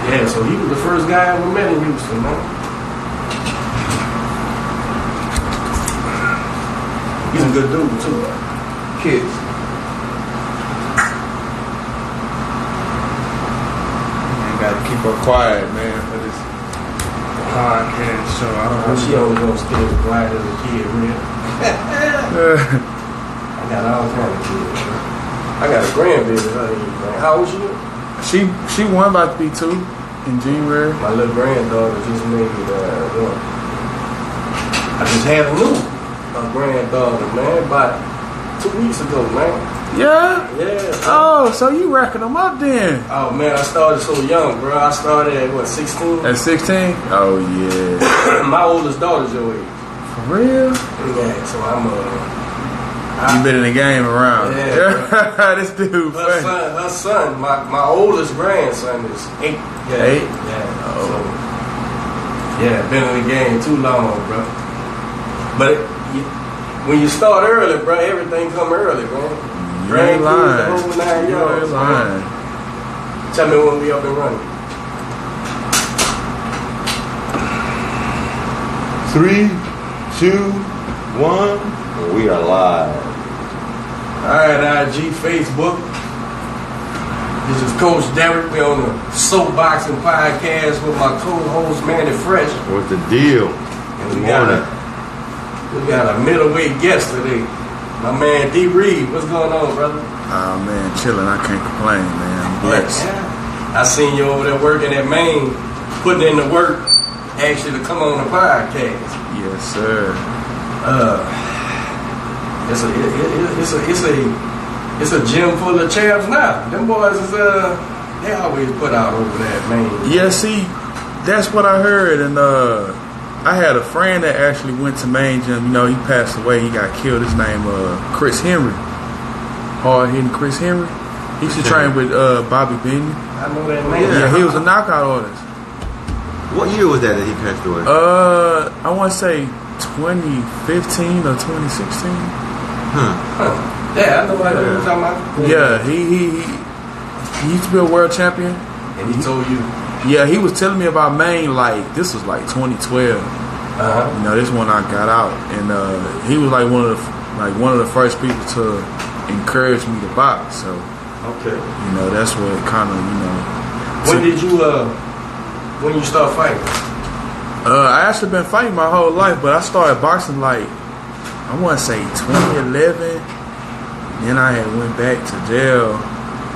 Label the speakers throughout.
Speaker 1: Yeah, so he was the first guy I ever met in Houston, man. He's a good dude, too.
Speaker 2: Kids. Gotta keep her quiet, man, for this podcast show. I don't know.
Speaker 1: She always gonna stay as quiet as a kid, man. I got all kinds of kids, man. I got a grandbaby, man. How old you?
Speaker 2: She one about to be 2 in January.
Speaker 1: My little granddaughter just made one. I just had a new granddaughter, man, about 2 weeks ago, man.
Speaker 2: Yeah?
Speaker 1: Yeah.
Speaker 2: Oh, so you racking them up then?
Speaker 1: Oh, man, I started so young, bro. I started at, 16?
Speaker 2: At 16? Oh, yeah.
Speaker 1: My oldest daughter's your age.
Speaker 2: For real?
Speaker 1: Yeah, so I'm
Speaker 2: you been in the game around.
Speaker 1: Yeah.
Speaker 2: This dude,
Speaker 1: her son, my oldest grandson is 8. Yeah.
Speaker 2: 8?
Speaker 1: Yeah.
Speaker 2: Oh.
Speaker 1: So, yeah, been in the game too long, bro. But when you start early, bro, everything come early, bro.
Speaker 2: You ain't lying.
Speaker 1: The whole 9
Speaker 2: You
Speaker 1: yards,
Speaker 2: ain't lying.
Speaker 1: Tell me when we up and running.
Speaker 3: 3, 2, 1. We are live.
Speaker 1: Alright, IG, Facebook. This is Coach Derek. We on the Soapboxing Podcast with my co-host Manny Fresh.
Speaker 3: What's the deal?
Speaker 1: And we got a middleweight guest today. My man D.Reed. What's going on, brother?
Speaker 2: Oh, man, chilling. I can't complain, man. I'm blessed.
Speaker 1: Yeah. I seen you over there working at Maine, putting in the work, actually to come on the podcast.
Speaker 2: Yes, sir.
Speaker 1: It's a gym full of champs now. Them boys is they always put out over there at Maine.
Speaker 2: Yeah, see, that's what I heard, and I had a friend that actually went to Maine Gym. You know, he passed away. He got killed. His name Chris Henry. Hard hitting Chris Henry. He used to train with Bobby Benny.
Speaker 1: I know that name.
Speaker 2: Yeah, he was a knockout artist.
Speaker 3: What year was that he passed away?
Speaker 2: I want to say 2015 or 2016.
Speaker 1: Yeah, I know what you're talking about.
Speaker 2: Yeah, he used to be a world champion.
Speaker 1: And he told you.
Speaker 2: Yeah, he was telling me about Maine like this was like 2012. You know, this one I got out, and he was like one of the first people to encourage me to box. So,
Speaker 1: okay,
Speaker 2: you know, that's what kind of
Speaker 1: when you start fighting?
Speaker 2: I actually been fighting my whole life, but I started boxing like I want to say 2011. Then I had went back to jail.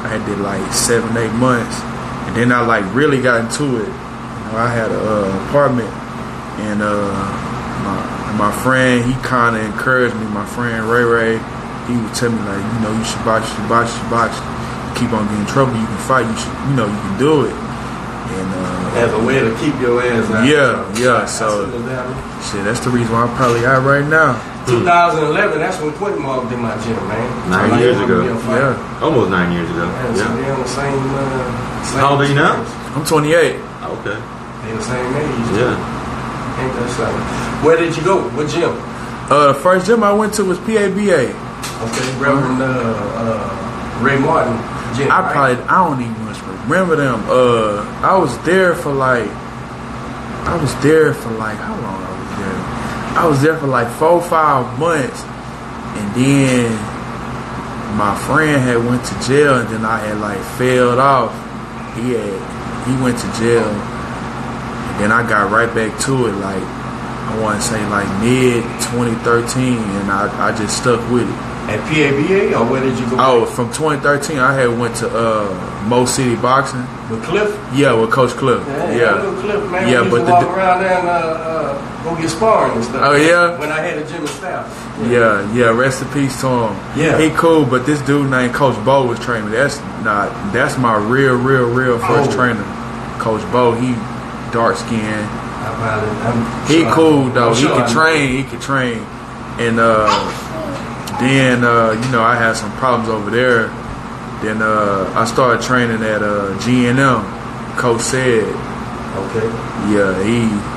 Speaker 2: I had did like 7-8 months. And then I like really got into it. You know, I had an apartment, and my friend, he kind of encouraged me. My friend Ray, he would tell me like, you know, you should box, you should box. Keep on getting in trouble, you can fight. You should, you know, you can do it. And
Speaker 1: as a way to keep your ass out.
Speaker 2: Yeah. So shit, that's the reason why I'm probably out right now.
Speaker 1: 2011, that's when Quentin walked in my gym, man.
Speaker 3: 9 years ago.
Speaker 2: Yeah.
Speaker 3: Almost 9 years ago.
Speaker 1: Yeah. So they on the same
Speaker 3: How old are you now?
Speaker 2: I'm 28.
Speaker 3: Okay.
Speaker 1: They the same age.
Speaker 3: Yeah.
Speaker 1: Ain't that something? Where did you go? What gym?
Speaker 2: The first gym I went to was PABA.
Speaker 1: Okay, Reverend Ray Martin gym.
Speaker 2: I don't even much remember them. I was there for like how long I was there? I was there for like 4 or 5 months, and then my friend had went to jail, and then I had like failed off. He went to jail, and then I got right back to it. Like I want to say like mid 2013, and I just stuck with it.
Speaker 1: At PABA, or where did you go?
Speaker 2: Oh, from 2013, I had went to Mo City Boxing.
Speaker 1: With Cliff?
Speaker 2: Yeah, with Coach Cliff.
Speaker 1: Yeah. Cliff, man.
Speaker 2: Yeah,
Speaker 1: we used to walk around there and go get sparring and stuff.
Speaker 2: Oh, yeah?
Speaker 1: When I had a gym and staff.
Speaker 2: Yeah. Rest in peace to him.
Speaker 1: Yeah.
Speaker 2: He cool, but this dude named Coach Bo was training me. That's my real first trainer. Coach Bo, he dark skinned. He cool though. He can train. And then you know, I had some problems over there. Then I started training at GNM. Coach said.
Speaker 1: Okay.
Speaker 2: Yeah,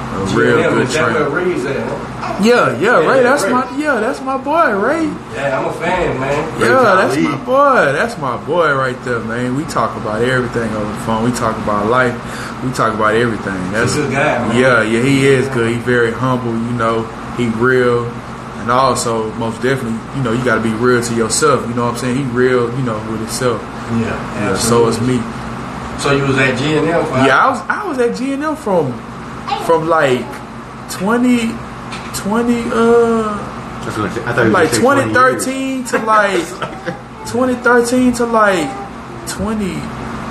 Speaker 2: A real good trainer.
Speaker 1: Ray's at, huh?
Speaker 2: Yeah, Ray. That's
Speaker 1: Ray.
Speaker 2: that's my boy, Ray.
Speaker 1: Yeah, I'm a fan, man.
Speaker 2: Yeah, that's my boy. That's my boy right there, man. We talk about everything over the phone. We talk about life. We talk about everything. That's
Speaker 1: He's a good guy, man.
Speaker 2: Yeah, he is good. He's very humble. You know, he real, and also most definitely, you know, you got to be real to yourself. You know what I'm saying? He real, you know, with himself.
Speaker 1: Yeah,
Speaker 2: so is me.
Speaker 1: So you was at G&M?
Speaker 2: I was at G&M from like 20 like 2013 to like 2013 to like 20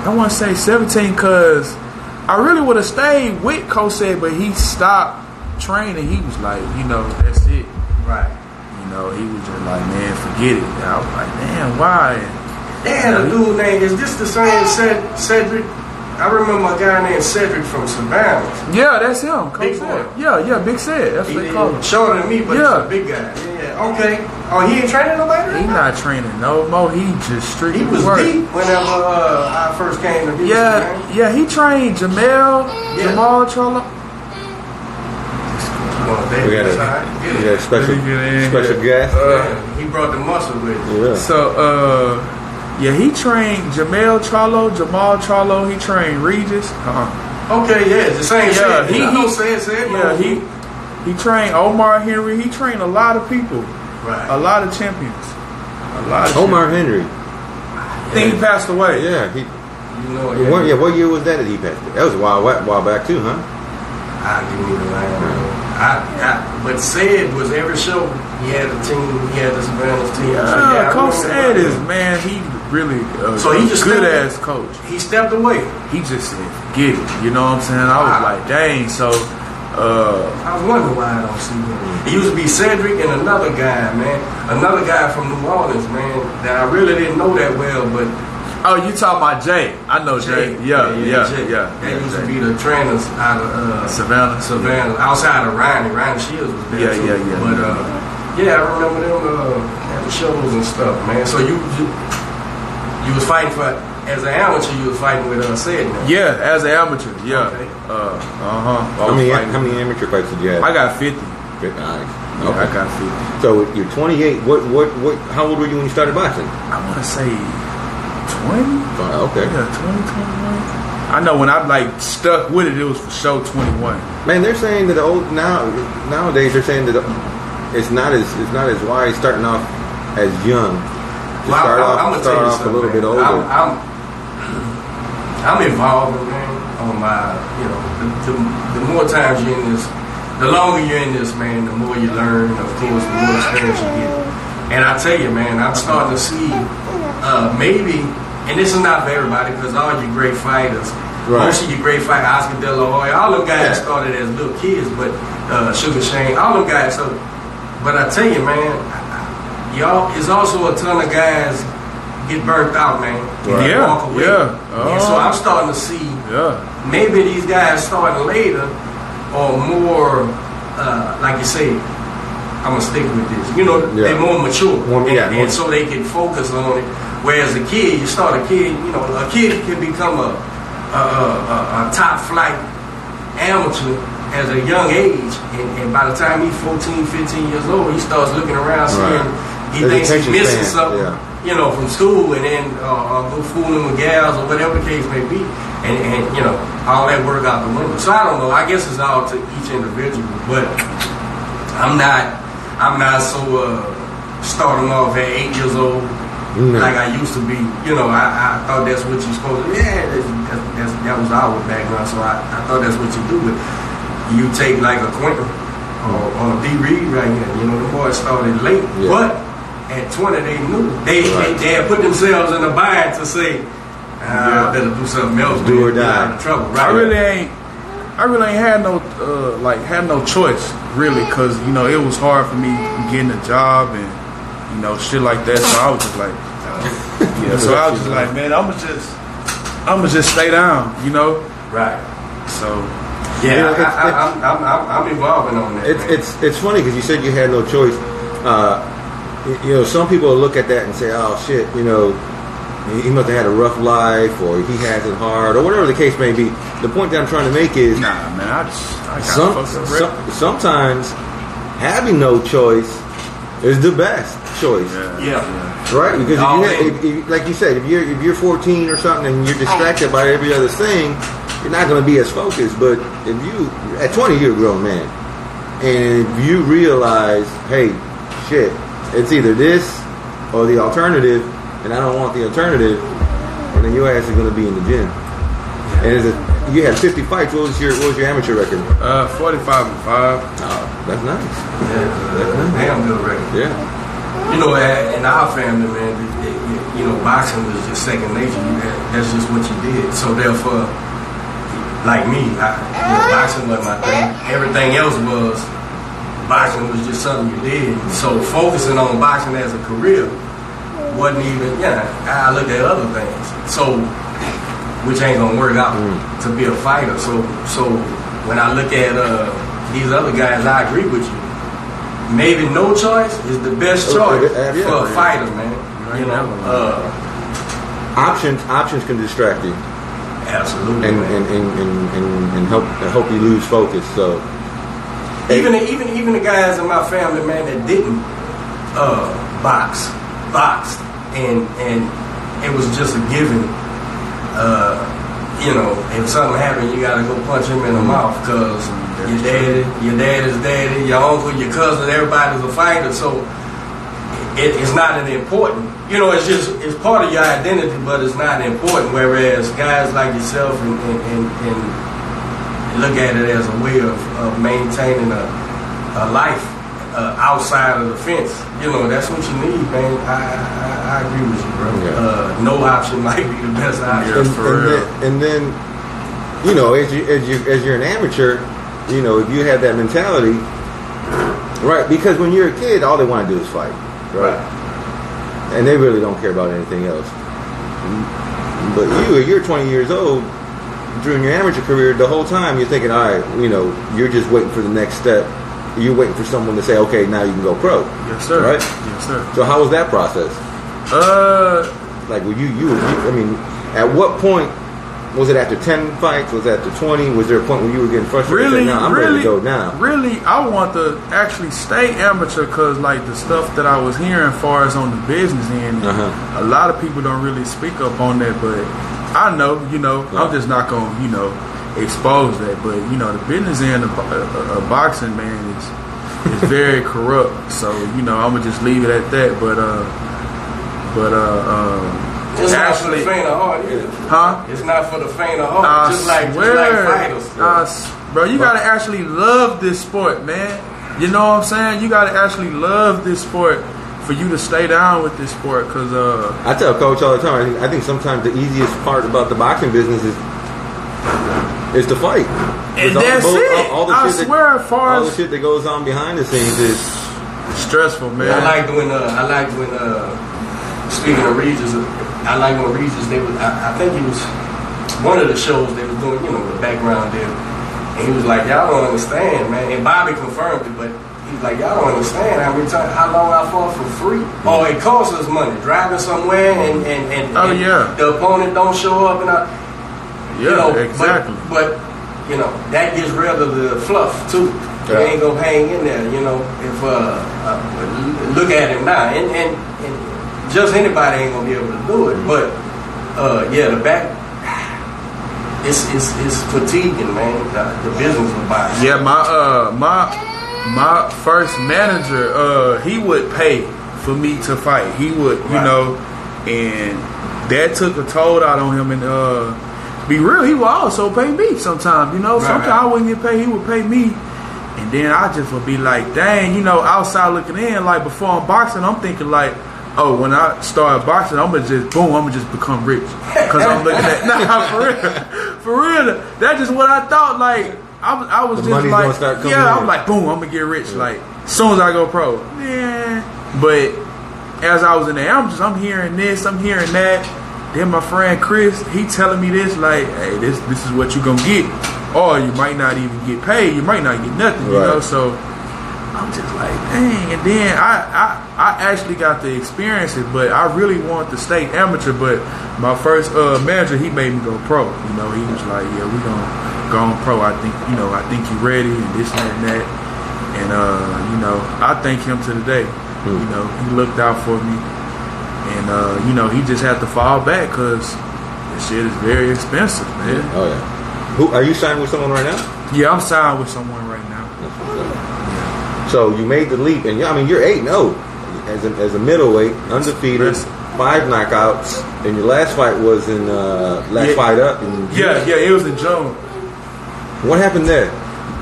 Speaker 2: I want to say 17, cause I really would have stayed with Cosette, but he stopped training. He was like, you know, that's it.
Speaker 1: Right.
Speaker 2: You know, he was just like, man, forget it. And I was like, damn, why?
Speaker 1: They had a dude named, is this the same Cedric? I remember a guy named Cedric from Savannah.
Speaker 2: Yeah, that's him.
Speaker 1: Big boy.
Speaker 2: Yeah, Big Ced. That's what they call him.
Speaker 1: Shorter than me, but he's a big guy. Yeah, okay. Oh, he ain't training nobody right
Speaker 2: now? He not training no more. He just strictly
Speaker 1: He was
Speaker 2: work.
Speaker 1: deep whenever I first came to Houston, man.
Speaker 2: Yeah, he trained Jamal Trollo.
Speaker 3: We got a special guest.
Speaker 1: He brought the muscle with him.
Speaker 3: Yeah.
Speaker 2: So, he trained Jamal Trollo. He trained Regis.
Speaker 1: Okay, yeah, it's the same shit.
Speaker 2: He trained Omar Henry. He trained a lot of people.
Speaker 1: Right.
Speaker 2: A lot of champions.
Speaker 3: Omar Henry.
Speaker 2: I think he passed away.
Speaker 3: Yeah. What year was that he passed away? That was a while back too, huh?
Speaker 1: I didn't even know. But Ced was every show. He had a team. He had the Savannah's team.
Speaker 2: Coach Ced is, man, he really
Speaker 1: he just
Speaker 2: good ass coach.
Speaker 1: He stepped away.
Speaker 2: He just said, "Get it." You know what I'm saying? I was like, "Dang!" So
Speaker 1: I was wondering why I don't see him. It used to be Cedric and another guy, man. Another guy from New Orleans, man, that I really didn't know that well, but.
Speaker 2: Oh, you talking about Jay? I know Jay. Yeah.
Speaker 1: That used to be the trainers out of
Speaker 2: Savannah,
Speaker 1: outside of Ronnie. Ronnie Shields was there too.
Speaker 2: Yeah.
Speaker 1: But I remember them at the shows and stuff, man. So you was fighting for, as an amateur, you was fighting with Ced now.
Speaker 2: Yeah, as an amateur. Yeah.
Speaker 1: Okay.
Speaker 3: How many amateur fights did you have?
Speaker 2: I got 50.
Speaker 3: 50. Nice.
Speaker 2: Yeah,
Speaker 3: Okay.
Speaker 2: I got 50.
Speaker 3: So you're 28. What? How old were you when you started boxing?
Speaker 2: I want to say 20.
Speaker 3: Okay.
Speaker 2: Yeah, 20, 21. I know when I like stuck with it, it was for show 21.
Speaker 3: Man, they're saying that nowadays they're saying that it's not as wise starting off as young. Start off a little bit older.
Speaker 1: I'm involved, man. On my, the more times you're in this, the longer you're in this, man, the more you learn. Of course, the more experience you get. And I tell you, man, I'm starting to see maybe. And this is not for everybody, because all you great fighters, most of you great fighters, Oscar De La Hoya, all them guys started as little kids, but Sugar Shane, all them guys. So, but I tell you, man, y'all, it's also a ton of guys get burnt out, man.
Speaker 2: Right.
Speaker 1: And walk away. And so I'm starting to see maybe these guys starting later or more, like you say, I'm going to stick with this. They're more mature. And so they can focus on it. Whereas a kid, you start a kid, a kid can become a top flight amateur at a young age. And by the time he's 14, 15 years old, he starts looking around seeing, he thinks he's missing something, from school, and then go fooling with gals or whatever the case may be. And all that work out the window. So I don't know. I guess it's all to each individual. But I'm not so starting off at 8 years old. Like I used to be, I thought that's what you're supposed to. Yeah, that was our background. So I thought that's what you do. But you take like a Quentin or D.Reed right here. The boys started late, but at 20 they knew they had put themselves in a bind to say, I better do something else.
Speaker 3: Do or die.
Speaker 1: Out of trouble. Right?
Speaker 2: I really ain't had no choice really, because it was hard for me getting a job and shit like that. So I was just like, so I was just like, man, I'ma just stay down,
Speaker 1: Right.
Speaker 2: So
Speaker 1: I'm evolving on that.
Speaker 3: It's funny because you said you had no choice. Some people look at that and say, oh shit, he must have had a rough life, or he has it hard, or whatever the case may be. The point that I'm trying to make is,
Speaker 2: nah, man, I
Speaker 3: sometimes having no choice is the best choice.
Speaker 1: Yeah.
Speaker 3: Right? Because if like you said, if you're 14 or something and you're distracted by every other thing, you're not going to be as focused. But if you, at 20, you're a grown man, and if you realize, hey, shit, it's either this or the alternative, and I don't want the alternative, and then your ass is going to be in the gym. And you had 50 fights. What was your amateur record?
Speaker 2: 45-5.
Speaker 3: Oh, that's nice.
Speaker 1: Yeah, that's nice. Damn good record.
Speaker 3: Yeah.
Speaker 1: You know, in our family, man, you know, boxing was just second nature. That's just what you did. So therefore, like me, boxing wasn't my thing. Everything else was. Boxing was just something you did. So focusing on boxing as a career wasn't even, I looked at other things. So, which ain't gonna work out to be a fighter. So when I look at these other guys, I agree with you. Maybe no choice is the best choice for a fighter, man. You know,
Speaker 3: options can distract you.
Speaker 1: Absolutely.
Speaker 3: And help you lose focus. So.
Speaker 1: Even the guys in my family, man, that didn't boxed, and it was just a given. You know, if something happened, you gotta go punch him in the mouth because your dad is daddy, your uncle, your cousin, everybody's a fighter. So it's not an important. You know, it's part of your identity, but it's not important. Whereas guys like yourself and look at it as a way of maintaining a life outside of the fence. You know, that's what you need, man. I agree with you, bro. Yeah. No option might be the best option.
Speaker 3: And then, you know, as you're an amateur, you know, if you have that mentality, right? Because when you're a kid, all they want to do is fight, right? And they really don't care about anything else. But you're 20 years old. During your amateur career, the whole time you're thinking, all right, you know, you're just waiting for the next step. You're waiting for someone to say, okay, now you can go pro.
Speaker 2: Yes, sir.
Speaker 3: Right?
Speaker 2: Yes, sir.
Speaker 3: So how was that process? Like, were you I mean, at what point, was it after 10 fights? Was it after 20? Was there a point when you were getting frustrated?
Speaker 2: Really,
Speaker 3: I'm ready to go now.
Speaker 2: Really, I want to actually stay amateur because, like, the stuff that I was hearing as far as on the business end, a lot of people don't really speak up on that, but I know, you know, I'm just not going to, you know, expose that. But, you know, the business end of boxing, man, is very corrupt. So, you know, I'm going to just leave it at that.
Speaker 1: It's not for the faint of heart either.
Speaker 2: Huh?
Speaker 1: It's not for the faint of heart. Just like fighters.
Speaker 2: Bro, you got to actually love this sport, man. You know what I'm saying? You got to actually love this sport for you to stay down with this sport, because
Speaker 3: I tell Coach all the time, I think sometimes the easiest part about the boxing business is to fight.
Speaker 2: And that's it. All the
Speaker 3: shit that goes on behind the scenes is
Speaker 2: stressful, man.
Speaker 1: I like when speaking of Regis, I like when Regis, I think he was one of the shows they was doing, you know, the background there, and he was like, y'all don't understand, man. And Bobby confirmed it, but he's like, y'all don't understand how long I fought for free. Oh, it costs us money driving somewhere and the opponent don't show up and you know, exactly. But you know, that gets rid of the fluff too. They ain't gonna hang in there, you know. If look at him now, and just anybody ain't gonna be able to do it. But the back. It's fatiguing, man. The business of boxing.
Speaker 2: Yeah, my first manager, he would pay for me to fight. He would, you know, and that took a toll out on him. And be real, he would also pay me sometimes. You know, sometimes I wouldn't get paid. He would pay me, and then I just would be like, dang, you know, outside looking in. Like before I'm boxing, I'm thinking like, oh, when I start boxing, I'm gonna just become rich because I'm looking at for real. That's just what I thought. Like I was just like, I'm like, boom, I'm gonna get rich. Like as soon as I go pro, But as I was in the amateurs, I'm hearing this, I'm hearing that. Then my friend Chris, he telling me this, like, hey, this is what you gonna get, or you might not even get paid. You might not get nothing, you know. So I'm just like, dang. And then I I actually got to experience it, but I really wanted to stay amateur. But my first manager, he made me go pro. You know, he was like, "Yeah, we gonna go on pro. I think you ready and this and that." And you know, I thank him to the day. You know, he looked out for me, and you know, he just had to fall back because this shit is very expensive, man.
Speaker 3: Oh yeah. Who are you signed with someone right now?
Speaker 2: Yeah, I'm signed with someone right now.
Speaker 3: So you made the leap, and I mean you're 8-0 as a middleweight, undefeated, 5 knockouts, and your last fight was in fight up in June.
Speaker 2: Yeah, it was in June.
Speaker 3: What happened there?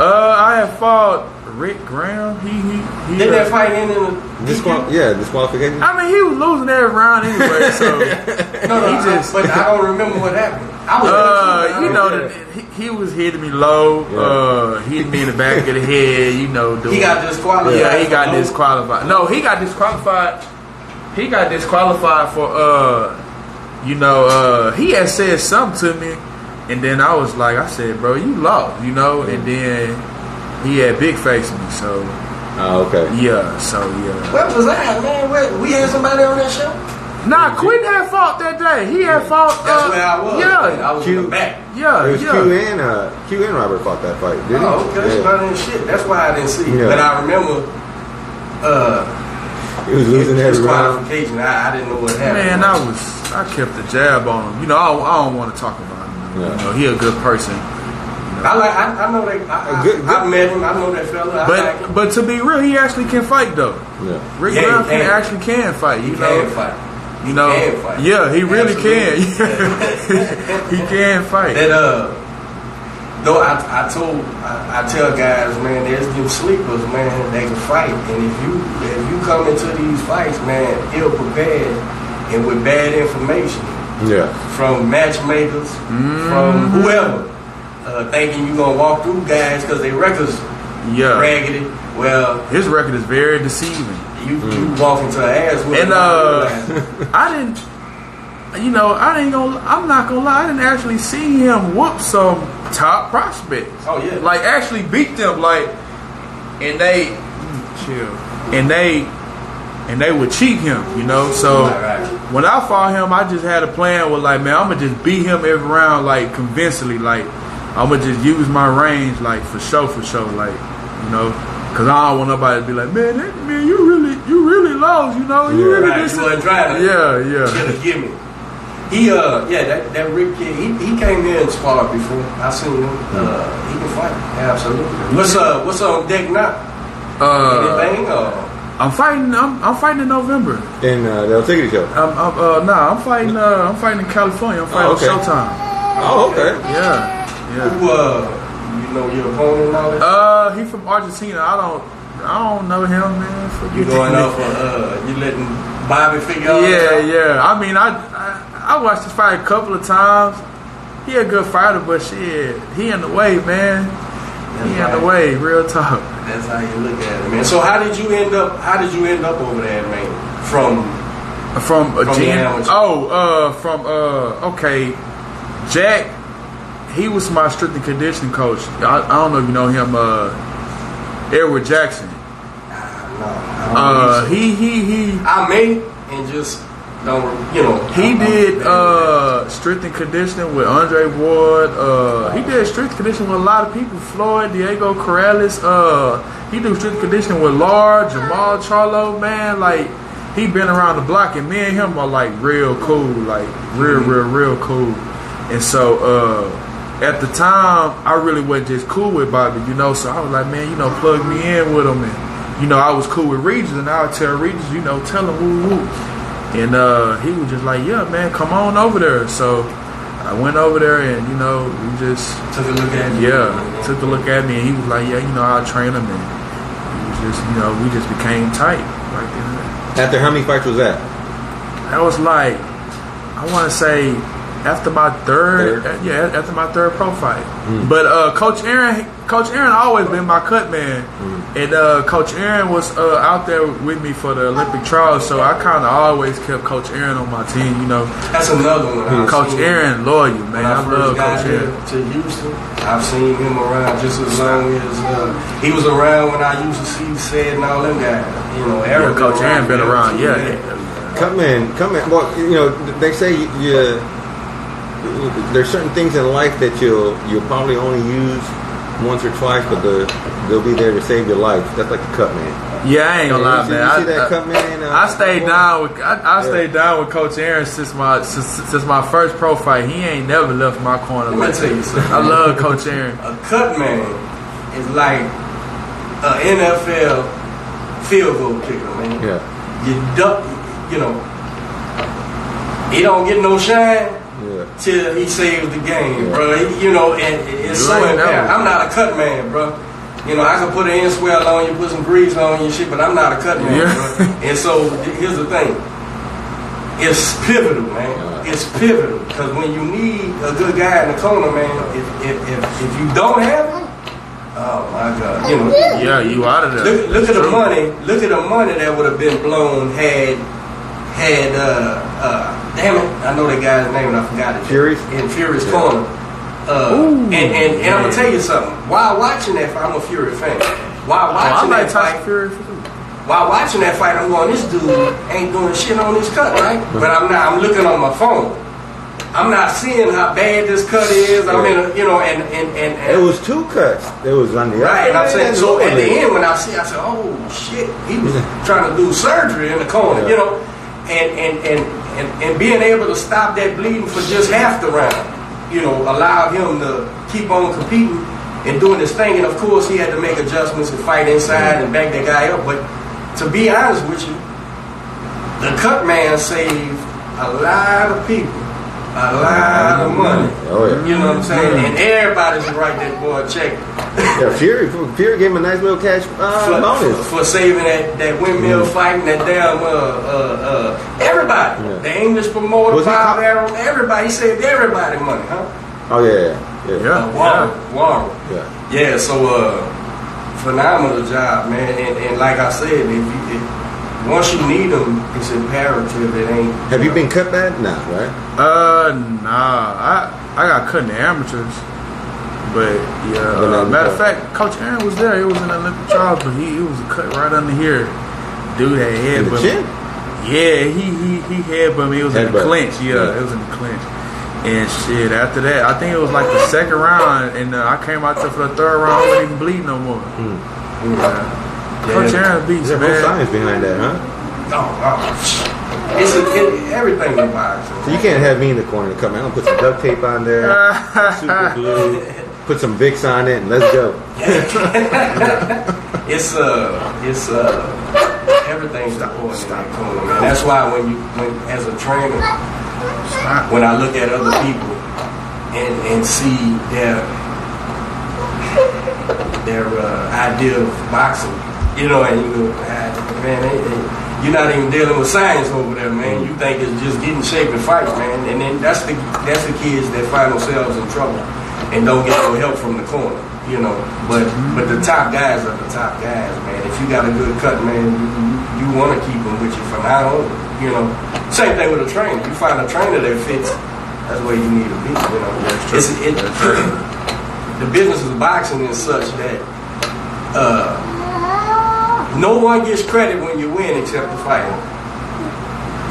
Speaker 2: I had fought Rick Graham. He
Speaker 1: did that fight end in a
Speaker 3: disqualification.
Speaker 2: I mean, he was losing every round anyway, so
Speaker 1: but I don't remember what happened.
Speaker 2: You know, he was hitting me low, hitting me in the back of the head. You know,
Speaker 1: he got disqualified.
Speaker 2: Yeah, he got disqualified. No, he got disqualified. He got disqualified for he had said something to me, and then I said, bro, you lost, you know, and then he had big face me, so.
Speaker 3: Oh, okay.
Speaker 2: Yeah, so yeah.
Speaker 1: Where was that, man? We had somebody on that show?
Speaker 2: Nah, Quinn had fought that day. He had fought.
Speaker 1: That's where I was.
Speaker 2: Yeah,
Speaker 1: I was in the back.
Speaker 2: Yeah,
Speaker 3: it was Q and Robert fought that fight, didn't he?
Speaker 1: Oh, okay. Yeah. Shit. That's why I didn't see it.
Speaker 3: Yeah.
Speaker 1: But I remember.
Speaker 3: He was losing every round.
Speaker 1: I didn't know what happened.
Speaker 2: Man, I kept the jab on him. You know, I don't want to talk about him.
Speaker 3: Yeah.
Speaker 2: You know, he a good person.
Speaker 1: I know that. I met him. I know that fella.
Speaker 2: But to be real, he actually can fight though.
Speaker 3: Yeah.
Speaker 2: Rick Brown actually can fight.
Speaker 1: He can fight.
Speaker 2: You know, yeah, he really can. He can fight.
Speaker 1: That though I tell guys, man, there's them sleepers, man, they can fight, and if you come into these fights, man, ill prepared and with bad information, from matchmakers, from whoever, thinking you gonna walk through guys because their records raggedy. Well,
Speaker 2: his record is very deceiving.
Speaker 1: You walk into an ass with
Speaker 2: and I'm not gonna lie, I didn't actually see him whoop some top prospects.
Speaker 1: Oh yeah.
Speaker 2: Like actually beat them, like, and they would cheat him, you know. So when I fought him, I just had a plan with like, man, I'm gonna just beat him every round, like convincingly, like I'm gonna just use my range, like for sure, like, you know. Cause I don't want nobody to be like, man, you really lost, you know. You really
Speaker 1: just wasn't trying to.
Speaker 2: Yeah.
Speaker 1: Give me. He that Rick kid, he came here and sparred before. I seen him. He can fight. Absolutely. What's on deck now? Anything?
Speaker 2: I'm fighting in November.
Speaker 3: In they'll take it show.
Speaker 2: I'm fighting in California. I'm fighting on Showtime.
Speaker 3: Oh, okay.
Speaker 2: Yeah.
Speaker 1: Who you know your opponent and all that?
Speaker 2: He from Argentina. I don't know him, man.
Speaker 1: You going out for you letting Bobby figure out?
Speaker 2: Yeah. I mean, I watched this fight a couple of times. He a good fighter, but shit, he in the way, man. In the way, real talk.
Speaker 1: That's how you look at it, man. So how did you end up over there, man? From
Speaker 2: okay. Jack, he was my strength and conditioning coach. I don't know if you know him, Edward Jackson.
Speaker 1: No.
Speaker 2: He
Speaker 1: I may and just don't, you know.
Speaker 2: He did strength and conditioning with Andre Ward. He did strength and conditioning with a lot of people. Floyd, Diego Corrales. He do strength and conditioning with Lard, Jamal Charlo. Man, like he been around the block, and me and him are like real cool, like real cool. And so at the time, I really wasn't just cool with Bobby, you know. So I was like, man, you know, plug me in with him, and you know, I was cool with Regis, and I would tell Regis, you know, tell him woo. And he was just like, yeah, man, come on over there. So I went over there, and you know, we just
Speaker 1: took a look at me.
Speaker 2: Yeah, took a look at me, and he was like, yeah, you know, I'll train him, and he was just, you know, we just became tight right there.
Speaker 3: After how many fights was that?
Speaker 2: That was like, I want to say after my third pro fight. But Coach Aaron always been my cut man, and Coach Aaron was out there with me for the Olympic trials, so I kind of always kept Coach Aaron on my team. You know,
Speaker 1: that's another one.
Speaker 2: Coach Aaron, loyal, man. I love Coach Aaron.
Speaker 1: To Houston, I've seen him around just as long as he was around when I used to see Said and all them guys. You know,
Speaker 2: Coach Aaron been around.
Speaker 3: Come in. Well, you know, they say there's certain things in life that you'll probably only use once or twice, but they'll be there to save your life. That's like the cut man.
Speaker 2: Yeah, I ain't gonna lie, man.
Speaker 3: You see that cut man?
Speaker 2: I stayed down with Coach Aaron since my first pro fight. He ain't never left my corner.
Speaker 1: Let me tell you something.
Speaker 2: I love Coach Aaron.
Speaker 1: A cut man is like an NFL field goal kicker, man.
Speaker 3: Yeah.
Speaker 1: You know, he don't get no shine till he saves the game, bro. You know, and it's so imperative. I'm not a cut man, bro. You know, I can put an in-swell on you, put some grease on you and shit, but I'm not a cut man, bro. And so, here's the thing. It's pivotal, man. It's pivotal. Because when you need a good guy in the corner, man, if you don't have him, oh my God, you know.
Speaker 2: Yeah, you out of there.
Speaker 1: Look at the money. Look at the money that would have been blown had damn it, I know that guy's name and I forgot it.
Speaker 3: Fury's?
Speaker 1: In Fury's corner. And I'm gonna tell you something. While watching that fight, I'm a Fury fan. While watching that fight, while watching that fight, I'm going, this dude ain't doing shit on his cut, right? But I'm looking on my phone. I'm not seeing how bad this cut is. I mean, you know, and
Speaker 3: it was two cuts. It was on the
Speaker 1: right. And I'm saying, so at the end when I said, oh shit, he was trying to do surgery in the corner, you know, and being able to stop that bleeding for just half the round, you know, allowed him to keep on competing and doing his thing. And of course, he had to make adjustments and fight inside and back that guy up. But to be honest with you, the cut man saved a lot of people. A lot of money.
Speaker 3: Oh, yeah.
Speaker 1: You know what I'm saying? And everybody's write that boy a check.
Speaker 3: Yeah, Fury gave him a nice little cash bonus.
Speaker 1: For saving that windmill fight and that damn everybody. Yeah. The English promoter, Bob Arrow, everybody. He saved everybody money, huh?
Speaker 3: Oh, yeah.
Speaker 1: Warren. Yeah, so phenomenal job, man. And like I said, once you need them, it's imperative. It ain't.
Speaker 3: Have you been cut bad? Nah, right?
Speaker 2: Nah. I got cut in the amateurs, but matter of fact, Coach Aaron was there. He was in the Olympic trials, but he was cut right under here. Dude had headbutt me. Yeah, he headbutt me. It was in the clinch. Yeah, it was in the clinch. And shit, after that, I think it was like the second round, and I came out there for the third round. I wasn't even bleeding no more. Coach Aaron beats, man.
Speaker 3: There's no science behind that, huh?
Speaker 1: It's everything in boxing.
Speaker 3: So you can't have me in the corner to come in. I'm gonna put some duct tape on there, super glue, put some Vicks on it, and let's go.
Speaker 1: It's everything's important in that corner, man. That's why when as a trainer, when I look at other people and see their idea of boxing. You know, and you go, man, you're not even dealing with science over there, man. You think it's just getting shape and fight, man. And then that's the kids that find themselves in trouble and don't get no help from the corner, you know. But the top guys are the top guys, man. If you got a good cut, man, you want to keep them with you from now on, you know. Same thing with a trainer. You find a trainer that fits, that's where you need to be, you know. The business of boxing is such that no one gets credit when you win except the fighter.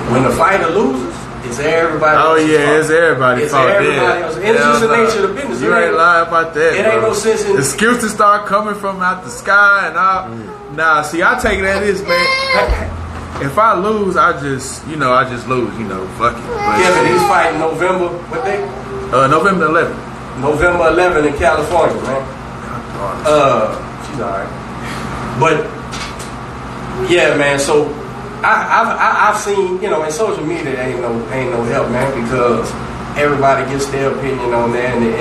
Speaker 1: When the fighter loses, it's everybody else's fault.
Speaker 2: It's everybody's fault.
Speaker 1: It's everybody else. It's just the nature of the business.
Speaker 2: You ain't lying about that.
Speaker 1: It ain't no sense in
Speaker 2: excuses start coming from out the sky and all. Nah, see, I take it as this, man. If I lose, I just lose, fuck it.
Speaker 1: Kevin, he's fighting November, what day?
Speaker 2: November 11th.
Speaker 1: November 11th in California, man. She's alright. But yeah, man. So I've seen, you know, in social media ain't no help, man, because everybody gets their opinion on that, and it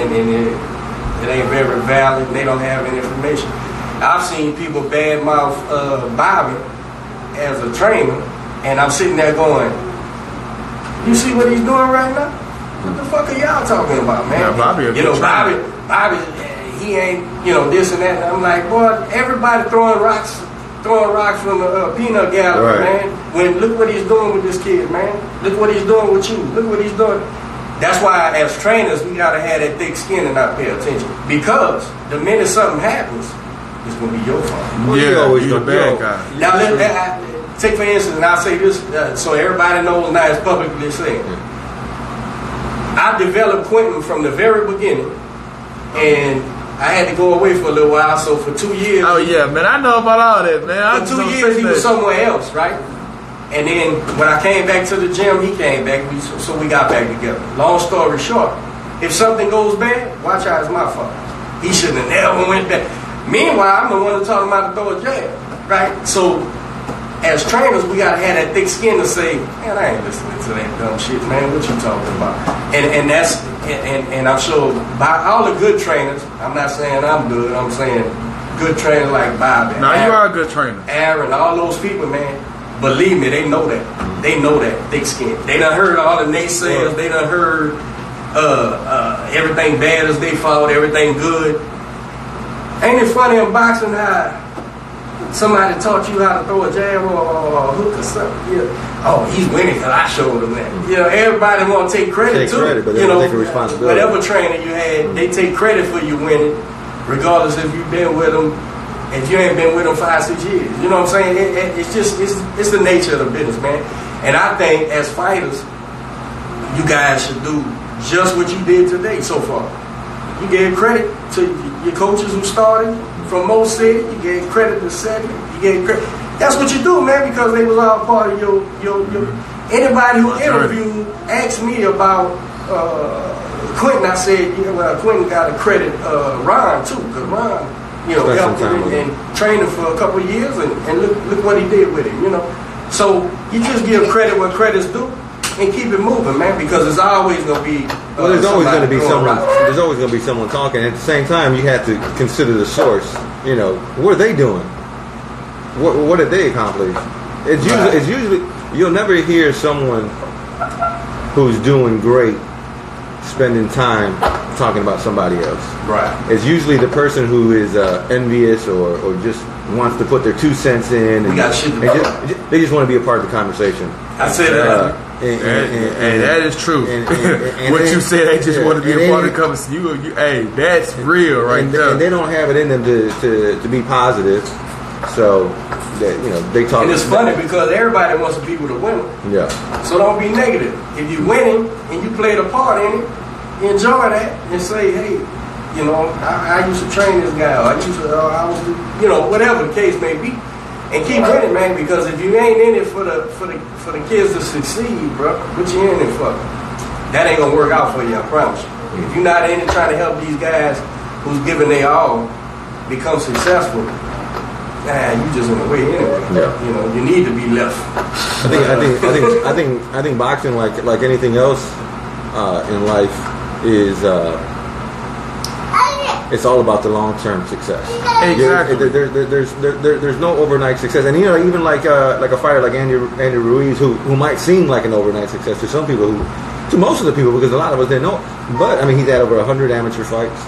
Speaker 1: ain't very valid. And they don't have any information. I've seen people badmouth Bobby as a trainer, and I'm sitting there going, "You see what he's doing right now? What the fuck are y'all talking about, man?
Speaker 2: Yeah, Bobby,
Speaker 1: Bobby, he ain't, this and that. And I'm like, boy, everybody throwing rocks from the peanut gallery, man. When look what he's doing with this kid, man. Look what he's doing with you. Look what he's doing. That's why, as trainers, we gotta have that thick skin and not pay attention. Because the minute something happens, it's gonna be your fault.
Speaker 2: Well, you're the bad guy.
Speaker 1: Now, take for instance, and I'll say this so everybody knows now it's publicly said. I developed Quentin from the very beginning, and I had to go away for a little while. So for 2 years,
Speaker 2: oh yeah, man, I know about all that, man.
Speaker 1: For 2 years, he was somewhere else, right? And then when I came back to the gym, he came back. So we got back together. Long story short, if something goes bad, watch out, it's my fault. He shouldn't have never went back. Meanwhile, I'm the one who taught him how to throw a jab, right? So as trainers, we gotta have that thick skin to say, man, I ain't listening to that dumb shit, man. What you talking about? And that's and I'm sure by all the good trainers, I'm not saying I'm good. I'm saying good trainers like Bob.
Speaker 2: No, you are a good trainer.
Speaker 1: Aaron, all those people, man. Believe me, they know that. They know that thick skin. They done heard all the naysayers. They done heard everything bad as they fault, everything good. Ain't it funny in boxing how somebody taught you how to throw a jab or a hook or something? Yeah. Oh, he's winning because I showed him that. Everybody want to take credit too.
Speaker 3: Credit, but they don't take responsibility.
Speaker 1: Whatever trainer you had, they take credit for you winning, regardless if you've been with them. If you ain't been with them 5-6 years, you know what I'm saying? It's the nature of the business, man. And I think as fighters, you guys should do just what you did today so far. You gave credit to your coaches who started from Mo City. You gave credit to Cedric. You gave credit. That's what you do, man, because they was all part of your anybody who interviewed asked me about Quentin. I said, Quentin got to credit Ron too, because Ron, helped him and trained him for a couple of years, and look what he did with him, So you just give credit where credit's due and keep it moving, man, because there's always going to be
Speaker 3: there's always going to be someone. There's always going to be someone talking. At the same time, you have to consider the source. What are they doing? What did they accomplish? It's usually you'll never hear someone who's doing great spending time talking about somebody else.
Speaker 1: Right.
Speaker 3: It's usually the person who is envious or just wants to put their 2 cents in.
Speaker 1: We got shit to do.
Speaker 3: They just want to be a part of the conversation.
Speaker 1: I say that.
Speaker 2: And that is true. And what you said, they just want to be a part of the conversation. Hey, that's real right there.
Speaker 3: And they don't have it in them to be positive. So that they talk.
Speaker 1: And it's funny because everybody wants to be with a winner.
Speaker 3: Yeah.
Speaker 1: So don't be negative. If you're winning and you played a part in it, enjoy that and say, hey, I used to train this guy, or I was, whatever the case may be, and keep winning, man. Because if you ain't in it for the kids to succeed, bro, what you in it for? That ain't gonna work out for you, I promise you. If you're not in it trying to help these guys who's giving their all become successful, you just in the way anyway.
Speaker 3: Yeah.
Speaker 1: You need to be left.
Speaker 3: I think boxing, like anything else in life, is it's all about the long-term success.
Speaker 2: Exactly.
Speaker 3: There's no overnight success, and even like a fighter like Andy Ruiz, who might seem like an overnight success to some people, to most of the people, because a lot of us didn't know. But I mean, he's had over 100 amateur fights.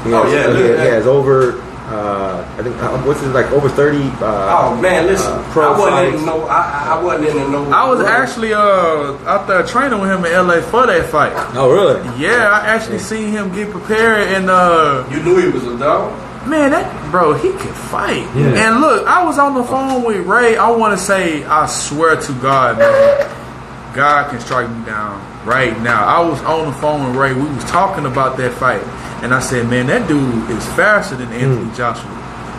Speaker 3: He has over. I think over 30.
Speaker 1: Oh man, listen!
Speaker 3: Pro
Speaker 1: I wasn't in the
Speaker 2: I was actually out there training with him in LA for that fight.
Speaker 3: Oh really?
Speaker 2: Yeah, I actually seen him get prepared, and
Speaker 1: you knew he was a dog.
Speaker 2: Man, he could fight.
Speaker 3: Yeah.
Speaker 2: And look, I was on the phone with Ray. I want to say, I swear to God, man, God can strike me down right now. I was on the phone with Ray. We was talking about that fight. And I said, man, that dude is faster than Anthony Joshua.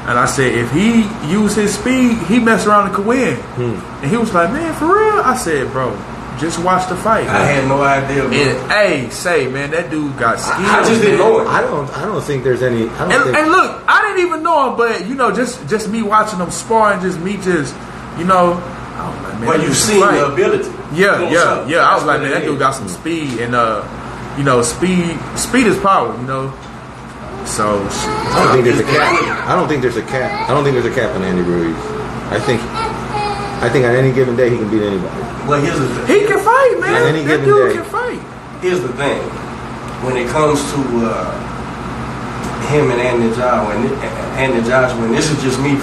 Speaker 2: And I said, if he used his speed, he messed around and could win. And he was like, man, for real? I said, bro, just watch the fight.
Speaker 1: I had no idea, bro.
Speaker 2: Man, that dude got skills.
Speaker 1: I just didn't know it.
Speaker 3: I don't think there's any.
Speaker 2: And look, I didn't even know him, but just me watching them spar and just me I was like, man.
Speaker 1: Well, you seen the ability.
Speaker 2: Yeah. I was like, man, that dude got some speed, and speed is power, So
Speaker 3: I don't think there's a cap. I don't think there's a cap on Andy Ruiz. I think on any given day he can beat anybody.
Speaker 1: Well, here's the thing.
Speaker 2: He can fight, man.
Speaker 3: On any
Speaker 2: that
Speaker 3: given
Speaker 2: dude
Speaker 3: day.
Speaker 2: can fight.
Speaker 1: here's the thing. When it comes to him and Anthony Joshua, and this is just me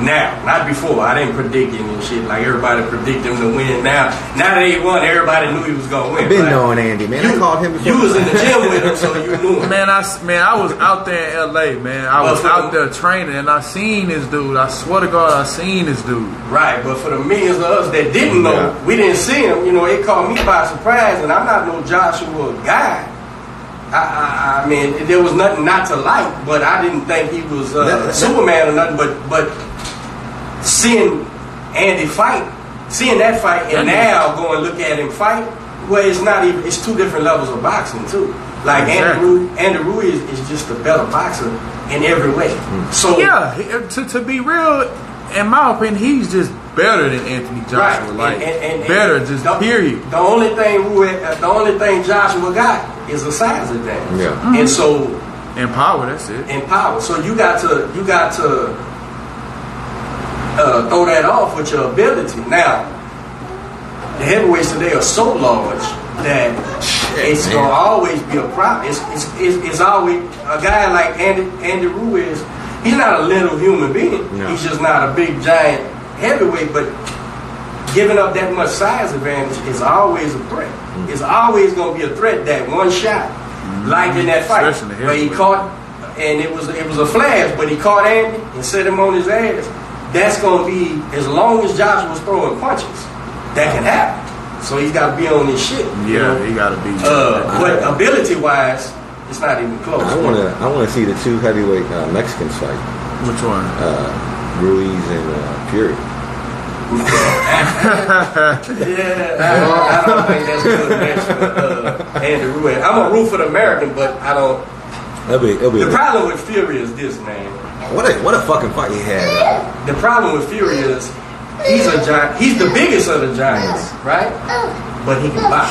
Speaker 1: now, not before. I didn't predict him and shit like everybody predicted him to win. Now that he won, everybody knew he was gonna win.
Speaker 3: I've been knowing Andy, man. I called him before.
Speaker 1: You was in the gym with him, so you knew him.
Speaker 2: Man, I was out there in LA, man. I was out there training, and I seen this dude. I swear to God, I seen this dude.
Speaker 1: Right, but for the millions of us that didn't know, we didn't see him. You know, it caught me by surprise, and I'm not no Joshua guy. I mean, there was nothing not to like, but I didn't think he was Superman or nothing. But seeing Andy fight, seeing that fight, and now go and look at him fight, well, it's not even. It's two different levels of boxing too. Like Andy Ruiz is just a better boxer in every way. So
Speaker 2: yeah, to be real, in my opinion, he's just better than Anthony Joshua.
Speaker 1: Right.
Speaker 2: Like better, just period.
Speaker 1: The only thing Joshua got is a size advantage.
Speaker 3: Yeah.
Speaker 1: And so
Speaker 2: in power, that's it.
Speaker 1: In power. So you got to throw that off with your ability. Now, the heavyweights today are so large that it's gonna always be a problem. It's always a guy like Andy Ruiz. He's not a little human being. No. He's just not a big giant heavyweight, but giving up that much size advantage is always a threat. It's always going to be a threat, that one shot, like in that fight where he caught, and it was a flash, but he caught Andy and set him on his ass. That's going to be, as long as Josh was throwing punches, that can happen. So he's got to be on his shit.
Speaker 2: Yeah, he got to be.
Speaker 1: But ability-wise, it's not even close.
Speaker 3: I want to see the two heavyweight Mexicans fight.
Speaker 2: Which one?
Speaker 3: Ruiz and Fury.
Speaker 1: I don't think that's a good match for Andy Ruiz. I'm a root for the American, but I don't.
Speaker 3: It'll be
Speaker 1: the problem with Fury is this, man.
Speaker 3: What a fucking fight he had.
Speaker 1: The problem with Fury is he's a giant. He's the biggest of the giants, right? But he can box.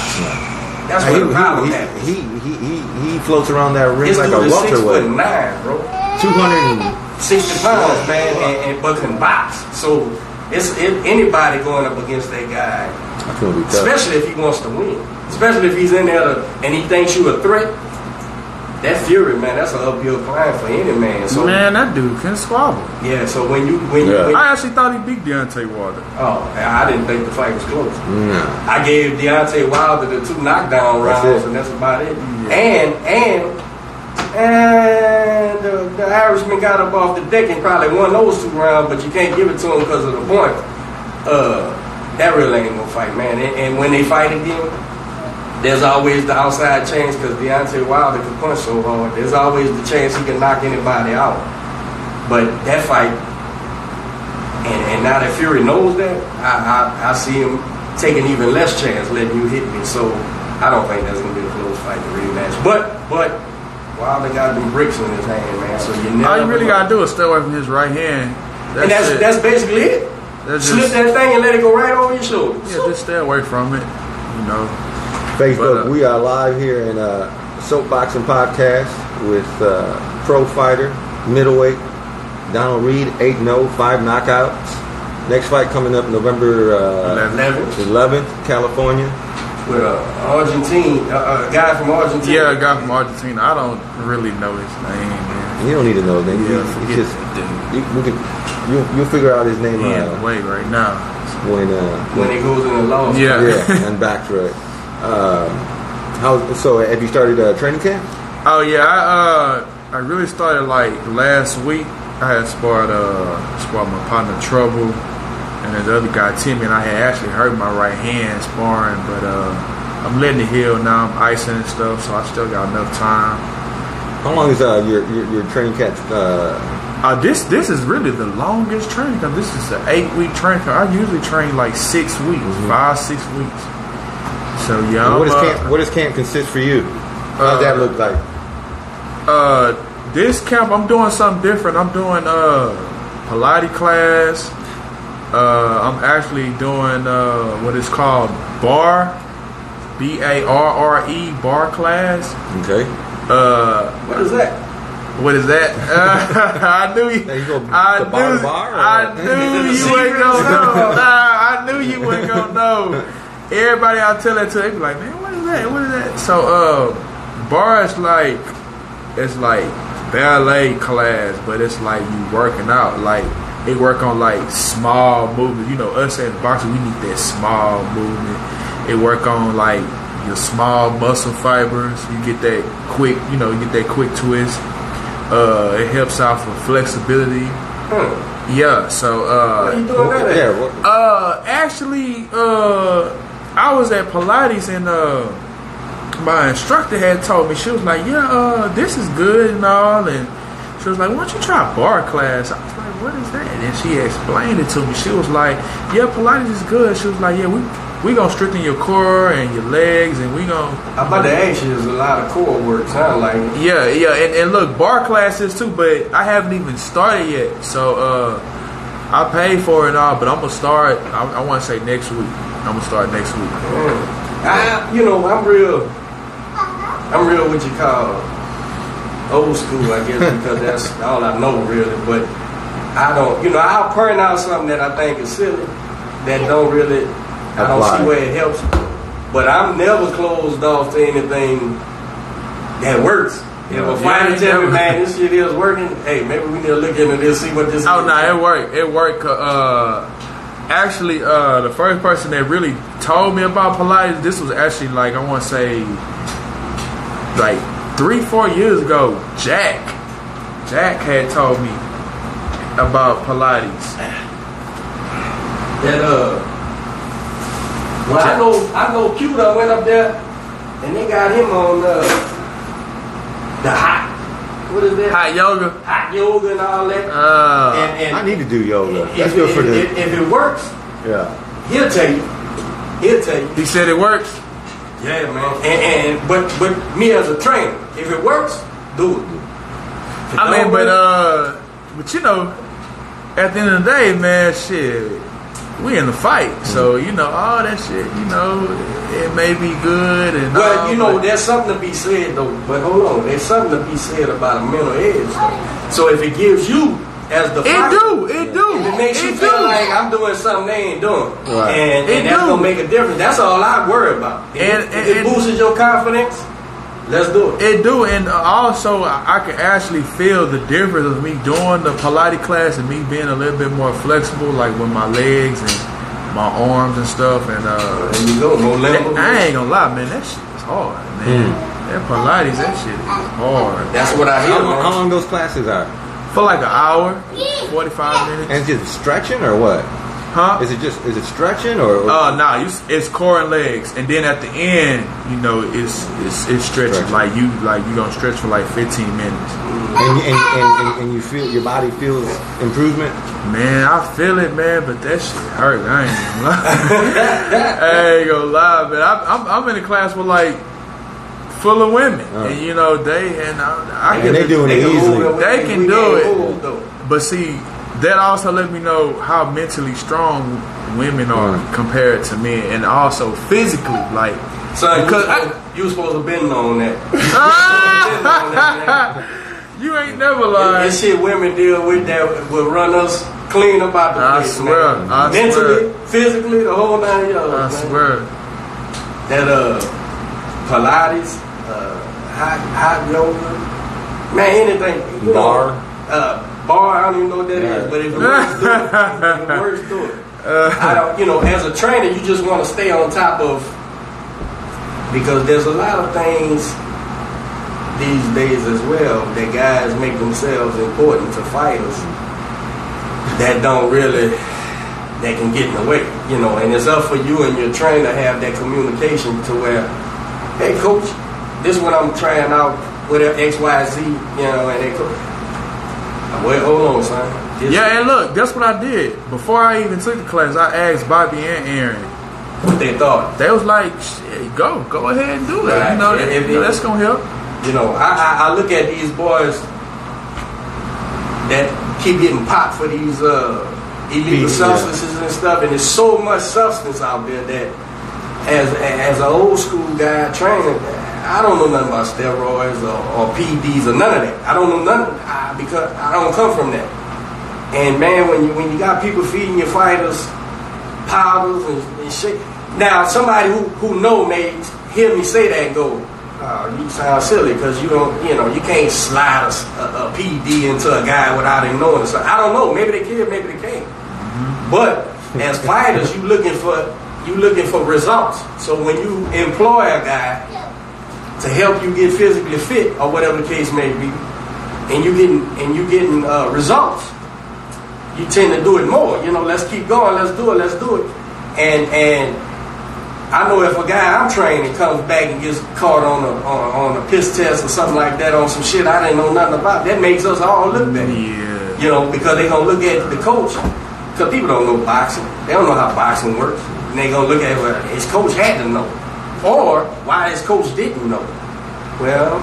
Speaker 1: That's what the problem is.
Speaker 3: He floats around that ring like a welterweight.
Speaker 1: 6'9", bro.
Speaker 3: 260
Speaker 1: pounds, man, and but can box. So it's anybody going up against that guy, especially if he wants to win, especially if he's in there and he thinks you're a threat. That Fury, man, that's an uphill climb for any man. So
Speaker 2: man, that dude can squabble.
Speaker 1: Yeah. So when
Speaker 2: I actually thought he beat Deontay Wilder.
Speaker 1: Oh, I didn't think the fight was close. I gave Deontay Wilder the 2 knockdown rounds, and that's about it. Yeah. And the Irishman got up off the deck and probably won those 2 rounds, but you can't give it to him because of the point. That really ain't no fight, man. And when they fight again, there's always the outside chance, because Deontay Wilder can punch so hard. There's always the chance he can knock anybody out. But that fight, and now that Fury knows that, I see him taking even less chance letting you hit me. So I don't think that's gonna be a close fight, the rematch. But Wilder got them bricks in his hand, man. So you never.
Speaker 2: All you really gotta do is stay away from his right hand.
Speaker 1: That's basically it. Slip that thing and let it go right over your shoulder.
Speaker 2: Yeah, just stay away from it. You know.
Speaker 3: Facebook, we are live here in Soapboxing Podcast with pro fighter, middleweight, D.Reed, 8-0, 5 knockouts. Next fight coming up November 11th, California.
Speaker 1: With a guy from Argentina.
Speaker 2: Yeah, a guy from Argentina. I don't really know his name, man.
Speaker 3: You don't need to know his name. You'll figure out his name.
Speaker 2: Wait, right now.
Speaker 1: When he goes in the law.
Speaker 3: Yeah, and back for it. So have you started training camp?
Speaker 2: Oh yeah, I really started like last week. I had sparred my partner Trouble, and then the other guy Timmy, and I had actually hurt my right hand sparring, but I'm letting it heal now. I'm icing and stuff, so I still got enough time.
Speaker 3: How long is your training camp?
Speaker 2: This is really the longest training camp. This is an 8-week training camp. I usually train like 6 weeks, 5-6 weeks. So yeah.
Speaker 3: What does camp consist for you? How does that look like?
Speaker 2: This camp, I'm doing something different. I'm doing Pilates class. I'm actually doing what is called bar, B-A-R-R-E, bar class.
Speaker 3: Okay.
Speaker 2: What is that? What is that? I knew you. I knew you weren't gonna know. I knew you weren't gonna know. everybody I tell that to, they be like, man, what is that? What is that? So, bar is like, it's like ballet class, but it's like you working out. Like, they work on like small movements. You know, us as boxers, we need that small movement. They work on like your small muscle fibers. You get that quick, you get that quick twist. It helps out for flexibility. Yeah, so
Speaker 1: what are you doing that?
Speaker 2: Actually, I was at Pilates and my instructor had told me, she was like, this is good and all, and she was like, why don't you try bar class? I was like, what is that? And she explained it to me. She was like, yeah, Pilates is good. She was like, yeah, we gonna strengthen your core and your legs, and we gonna.
Speaker 1: I'm about to ask you, there's a lot of core work, sound like.
Speaker 2: Yeah, and look, bar classes too, but I haven't even started yet. So I paid for it and all, but I'm gonna start. I want to say next week. I'm gonna start next week. I'm real what you call old school, I guess, because that's all I know really. But I don't, I'll point out something that I think is silly that don't really. I don't see where it helps, but I'm never closed off to anything that works. If a fighter tell me, man, this shit is working, hey, maybe we need to look into this, see what this is. Oh, no, it worked. It worked. Actually, the first person that really told me about Pilates, this was actually like, I want to say, like 3-4 years ago, Jack had told me about Pilates.
Speaker 1: Well, I know Q done went up there and they got him on the what is that?
Speaker 2: Hot yoga.
Speaker 1: Hot yoga and all that. And
Speaker 3: I need to do yoga.
Speaker 1: That's good for the. If it works, he'll tell you.
Speaker 2: He said it works.
Speaker 1: Yeah, man. But me as a trainer, if it works, do it.
Speaker 2: But at the end of the day, man, shit. We in the fight, so all that shit. It may be good and.
Speaker 1: Well, there's something to be said though. But hold on, there's something to be said about a mental edge. So if it gives you as the fighter,
Speaker 2: it do.
Speaker 1: If it makes you feel like I'm doing something they ain't doing, right. and that's gonna make a difference. That's all I worry about. If it boosts your confidence. Let's do it.
Speaker 2: It do, and also I can actually feel the difference of me doing the Pilates class and me being a little bit more flexible, like with my legs and my arms and stuff. And
Speaker 1: there you go, more level.
Speaker 2: I ain't gonna lie, man, that shit is hard, man. That Pilates, that shit is hard.
Speaker 1: That's what I hear.
Speaker 3: How long those classes are?
Speaker 2: For like an hour, 45 minutes.
Speaker 3: And just stretching or what?
Speaker 2: Huh?
Speaker 3: Is it stretching or?
Speaker 2: It's core and legs, and then at the end, it's stretching. Like you gonna stretch for like 15 minutes.
Speaker 3: And you feel your body feels improvement.
Speaker 2: Man, I feel it, man, but that shit hurt. I ain't gonna lie, man. I'm in a class with like full of women, and
Speaker 3: they doing it easily.
Speaker 2: They can do it, but see. That also let me know how mentally strong women are compared to men, and also physically. Like,
Speaker 1: because you were supposed to been on that.
Speaker 2: You ain't never lied.
Speaker 1: That shit women deal with that will run us clean about the place, man. Mentally, physically, the whole 9 yards.
Speaker 2: I swear.
Speaker 1: That Pilates, hot yoga, man, anything. Bar, I don't even know what that is, but if it works, do it. I don't, as a trainer, you just want to stay on top of, because there's a lot of things these days as well that guys make themselves important to fighters that can get in the way, and it's up for you and your trainer to have that communication to where, hey coach, this is what I'm trying out, whatever XYZ, and they coach. Wait, hold on, son.
Speaker 2: And look, that's what I did. Before I even took the class, I asked Bobby and Aaron
Speaker 1: what they thought.
Speaker 2: They was like, shit, go ahead and do it.
Speaker 1: Right.
Speaker 2: That's going to help.
Speaker 1: I look at these boys that keep getting popped for these illegal substances and stuff, and there's so much substance out there that as an old school guy training, I don't know nothing about steroids or PEDs or none of that. I don't know none of that because I don't come from that. And man, when you got people feeding your fighters powders and shit, Now, somebody who know may hear me say that and go, you sound silly because you can't slide a PD into a guy without him knowing it. So I don't know. Maybe they can, maybe they can't. Mm-hmm. But as fighters, you looking for results. So when you employ a guy to help you get physically fit or whatever the case may be, and you getting results, you tend to do it more. Let's keep going. Let's do it. And I know if a guy I'm training comes back and gets caught on a piss test or something like that on some shit I didn't know nothing about, that makes us all look better. Yeah. Because they're going to look at the coach. Because people don't know boxing. They don't know how boxing works. And they're going to look at, well, his coach had to know. Or why his coach didn't know. Well,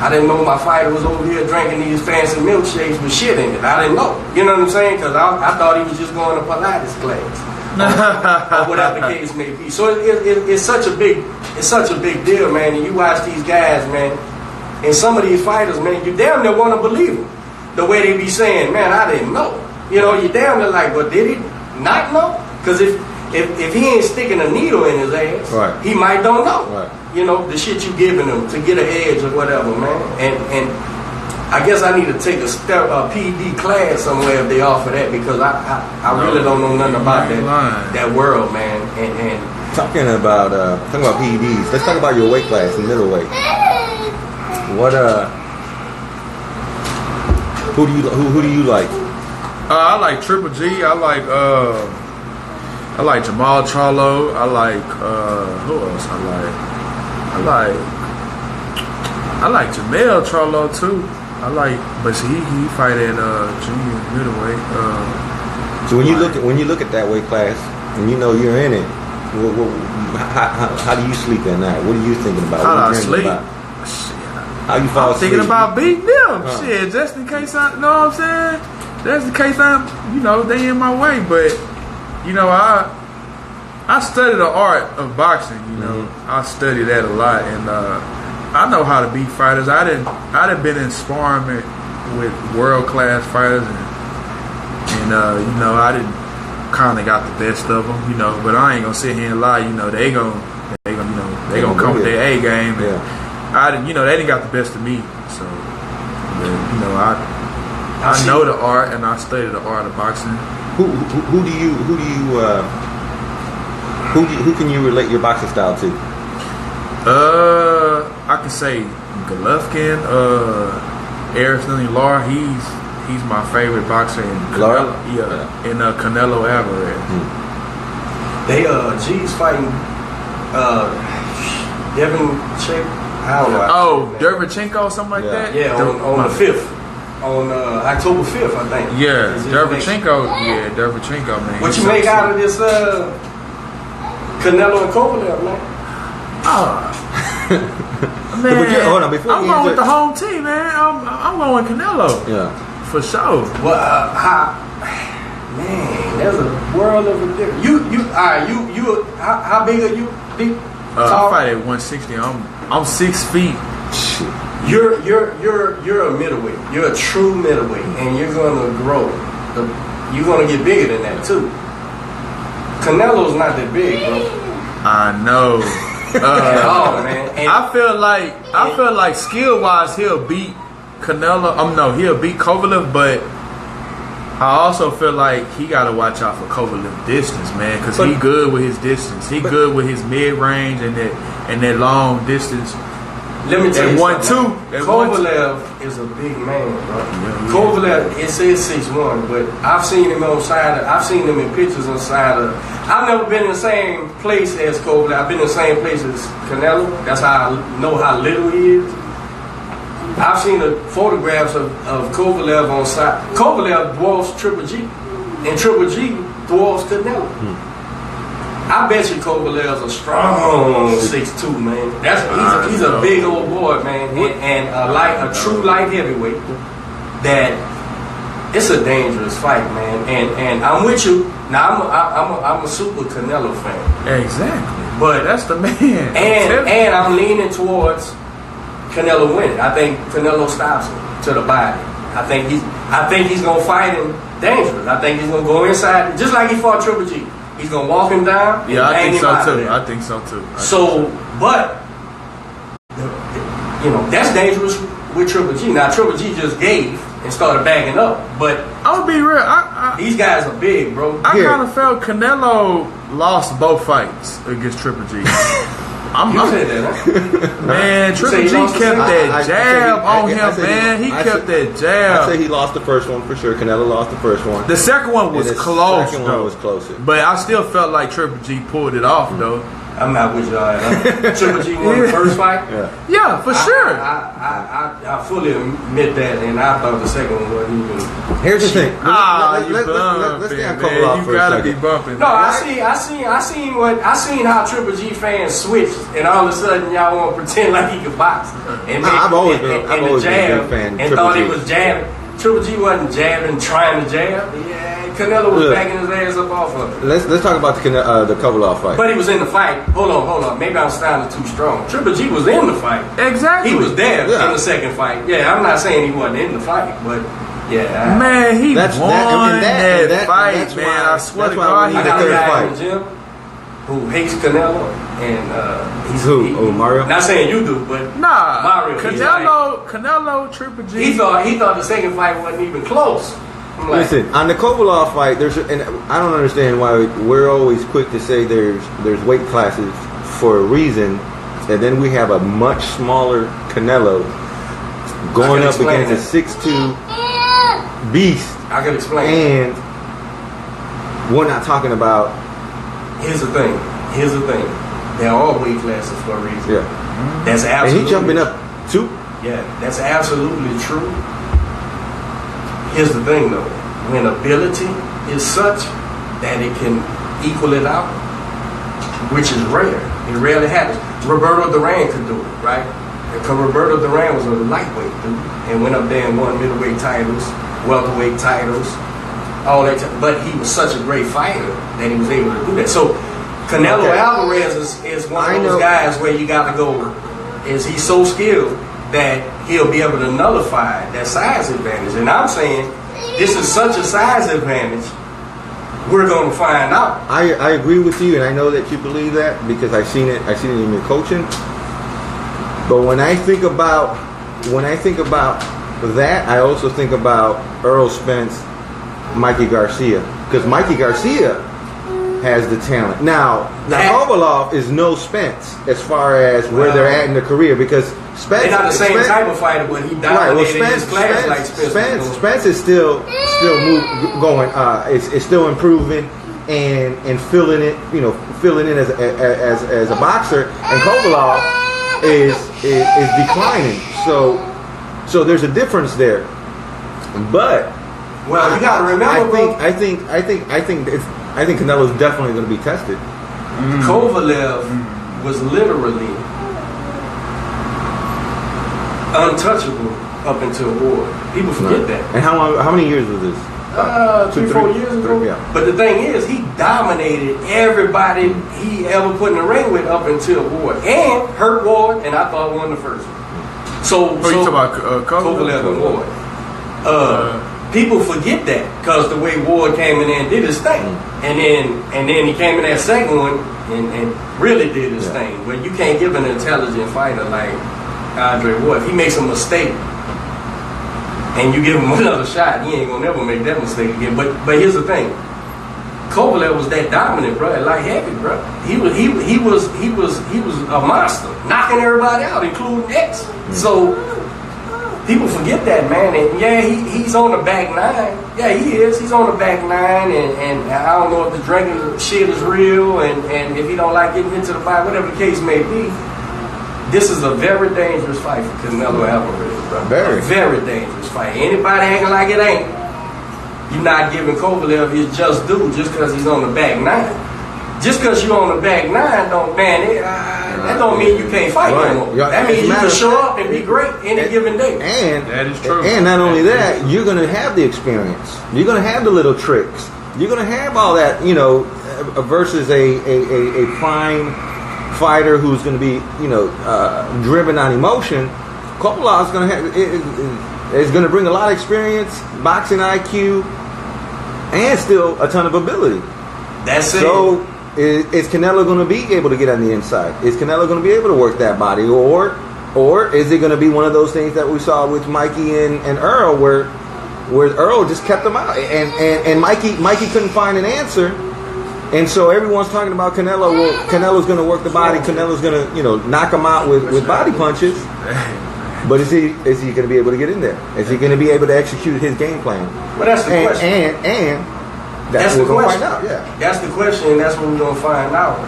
Speaker 1: I didn't know my fighter was over here drinking these fancy milkshakes with shit in it. I didn't know. You know what I'm saying? Because I thought he was just going to Pilates class. or whatever the case may be. So it's such a big deal, man. And you watch these guys, man, and some of these fighters, man, you damn near want to believe them. The way they be saying, man, I didn't know. You damn near like, but did he not know? Because if he ain't sticking a needle in his ass, right, he might don't know. Right. The shit you giving him to get an edge or whatever, man. And I guess I need to take a PD class somewhere if they offer that, because I really don't know nothing about that world, man. And
Speaker 3: talking about PEDs, let's talk about your weight class in middleweight. What who do you like?
Speaker 2: I like Triple G. I like Jamal Charlo. I like who else? I like Jamel Charlo too. But he fight at junior middleweight.
Speaker 3: So when you look at that weight class and you're in it, how do you sleep at night? What are you thinking about?
Speaker 2: How do I sleep?
Speaker 3: How you fall asleep?
Speaker 2: Thinking about beating them. Shit, just in case I, know what I'm saying? Just in case they in my way. But I study the art of boxing. Mm-hmm. I study that a lot, and I know how to beat fighters. I done been in sparring with world class fighters, and I didn't kind of got the best of them, But I ain't gonna sit here and lie. They gonna come with their A game. And I didn't, they didn't got the best of me. So, I know the art, and I study the art of boxing.
Speaker 3: Who can you relate your boxing style to?
Speaker 2: I can say Golovkin, Aristide Lara. He's my favorite boxer.
Speaker 3: Lara?
Speaker 2: And Canelo Alvarez.
Speaker 1: G's fighting Devin Check. I don't know.
Speaker 2: Oh, Derevchenko or something like that.
Speaker 1: Yeah, on the 5th. On October 5th, I think.
Speaker 2: Yeah, Derevchenko, man.
Speaker 1: What you make out of this Canelo and Kovalev, man?
Speaker 2: Man, hold on, I'm going with the home team, man. I'm going with Canelo.
Speaker 3: Yeah,
Speaker 2: for sure.
Speaker 1: Well, man, there's a world of a difference. How big are you?
Speaker 2: I fight at 160. I'm 6 feet.
Speaker 1: You're a middleweight. You're a true middleweight, and you're gonna grow. You're gonna get bigger than that too. Canelo's not that big, bro.
Speaker 2: I know.
Speaker 1: Man. And
Speaker 2: I feel like skill wise he'll beat Canelo. He'll beat Kovalev, but I also feel like he got to watch out for Kovalev distance, man, because he good with his distance. He good with his mid range and that long distance.
Speaker 1: Let me tell you something.
Speaker 2: 1-2.
Speaker 1: Kovalev is a big man, bro. Yeah. Kovalev, it says 6'1", but I've seen him I've seen him in pictures inside of. I've never been in the same place as Kovalev. I've been in the same place as Canelo. That's how I know how little he is. I've seen the photographs of Kovalev on side. Kovalev dwarfs Triple G, and Triple G dwarfs Canelo. I bet you Kovalev's a strong 6'2", man. He's a big old boy, man, and a true light heavyweight. That it's a dangerous fight, man. And I'm with you. Now I'm a super Canelo fan.
Speaker 2: Exactly.
Speaker 1: But
Speaker 2: that's the man.
Speaker 1: And I'm leaning towards Canelo winning. I think Canelo stops him to the body. I think he's gonna fight him dangerous. I think he's gonna go inside just like he fought Triple G. He's gonna walk him down.
Speaker 2: Yeah, I think so too. I think so too.
Speaker 1: But you know, that's dangerous with Triple G. Now Triple G just gave and started backing up, but
Speaker 2: I'm gonna be real.
Speaker 1: These guys are big, bro.
Speaker 2: I kind of felt Canelo lost both fights against Triple G.
Speaker 1: You said that, huh?
Speaker 2: Man, Triple G kept that jab on him, man. He kept that jab.
Speaker 3: I say he lost the first one for sure. Canelo lost the first one.
Speaker 2: The second one was close,
Speaker 3: The second one was closer.
Speaker 2: But I still felt like Triple G pulled it off, though.
Speaker 1: I'm not with y'all. Triple G won the first fight?
Speaker 2: Yeah, for sure.
Speaker 1: I fully admit that, and I thought the second one wasn't even.
Speaker 3: Here's the thing.
Speaker 2: Let's
Speaker 3: get a couple off
Speaker 2: you
Speaker 3: for a
Speaker 2: gotta
Speaker 3: second.
Speaker 2: be bumping.
Speaker 1: No, I seen how Triple G fans switched, and all of a sudden y'all want to pretend like he could box. And
Speaker 3: I've always been a big fan.
Speaker 1: And thought he was jabbing. Triple G wasn't jabbing, trying to jab. Yeah, Canelo was backing his ass up off of it.
Speaker 3: Let's talk about the Kovalev fight.
Speaker 1: But he was in the fight. Hold on. Maybe I'm sounding too strong. Triple G was in the fight.
Speaker 2: Exactly.
Speaker 1: He was there in the second fight. Yeah, I'm not saying he wasn't in the fight, but yeah.
Speaker 2: Man, he won that fight,
Speaker 3: that's
Speaker 2: man.
Speaker 3: why,
Speaker 2: I swear to
Speaker 3: that's why
Speaker 2: God,
Speaker 3: we
Speaker 1: I
Speaker 3: need
Speaker 1: got
Speaker 3: the
Speaker 1: a
Speaker 3: third
Speaker 1: guy in
Speaker 3: fight.
Speaker 1: the gym who hates Canelo, and he's
Speaker 3: Mario?
Speaker 1: Not saying you do, but Mario.
Speaker 2: Canelo, Triple G.
Speaker 1: He thought the second fight wasn't even close. I'm like,
Speaker 3: listen, on the Kovalev fight, and I don't understand why we're always quick to say there's weight classes for a reason, and then we have a much smaller Canelo going up against a 6'2" beast.
Speaker 1: I can explain.
Speaker 3: And we're not talking about.
Speaker 1: Here's the thing. They're all weight classes for a reason.
Speaker 3: Yeah.
Speaker 1: That's absolutely.
Speaker 3: And he jumping up too.
Speaker 1: Yeah, that's absolutely true. Here's the thing though. When ability is such that it can equal it out, which is rare. It rarely happens. Roberto Duran could do it, right? Because Roberto Duran was a lightweight dude and went up there and won middleweight titles, welterweight titles, all that. But he was such a great fighter that he was able to do that. So Canelo Alvarez is one of those guys where you got to go. Is he so skilled that he'll be able to nullify that size advantage? And I'm saying this is such a size advantage. We're going to find out.
Speaker 3: I agree with you, and I know that you believe that because I've seen it in your coaching. But when I think about that, I also think about Earl Spence, Mikey Garcia, because Mikey Garcia has the talent. Now Kovalev is no Spence as far as where they're at in their career, because Spence.
Speaker 1: They're not the same type of fighter, but he dominated his class like Spence.
Speaker 3: Spence is still going. It's still improving and filling in as a boxer. And Kovalev is declining. So there's a difference there. But
Speaker 1: you got to remember,
Speaker 3: I think Canelo's definitely going to be tested.
Speaker 1: Kovalev was literally untouchable up until war. People forget that.
Speaker 3: And how many years was this?
Speaker 1: 3-4 years ago.
Speaker 3: Yeah.
Speaker 1: But the thing is, he dominated everybody he ever put in the ring with up until Ward, and hurt Ward, and I thought won the first one. So
Speaker 2: you talking about
Speaker 1: Kovalev and Ward. People forget that because the way Ward came in there and did his thing, and then he came in that second one and really did his thing. But you can't give an intelligent fighter like Andre Ward. If he makes a mistake and you give him another shot, he ain't gonna never make that mistake again. But here's the thing: Kovalev was that dominant, bro, light heavy, bro. He was a monster, knocking everybody out, including X. So people forget that, man. And he's on the back nine. Yeah, he is. He's on the back nine, and I don't know if the drinking shit is real, and if he don't like getting into the fight, whatever the case may be. This is a very dangerous fight for Canelo Alvarez, bro. Very dangerous fight. Anybody acting like it ain't, you're not giving Kovalev his just due just because he's on the back nine. Just because you're on the back nine, that don't mean you can't fight no more. That means you can show up and be great any given day.
Speaker 3: And
Speaker 2: that is true.
Speaker 3: And not only that, you're going to have the experience. You're going to have the little tricks. You're going to have all that, versus a prime fighter who's going to be, driven on emotion. Kovalev is going to have is going to bring a lot of experience, boxing IQ, and still a ton of ability.
Speaker 1: That's it.
Speaker 3: So is Canelo going to be able to get on the inside? Is Canelo going to be able to work that body, or is it going to be one of those things that we saw with Mikey and Earl, where Earl just kept them out, and Mikey couldn't find an answer, and so everyone's talking about Canelo. Well, Canelo's going to work the body. Canelo's going to knock him out with body punches. But is he going to be able to get in there? Is he going to be able to execute his game plan?
Speaker 1: Well, that's the question.
Speaker 3: And that's what we're going to find out. Yeah,
Speaker 1: that's the question, and that's what we're going to find out.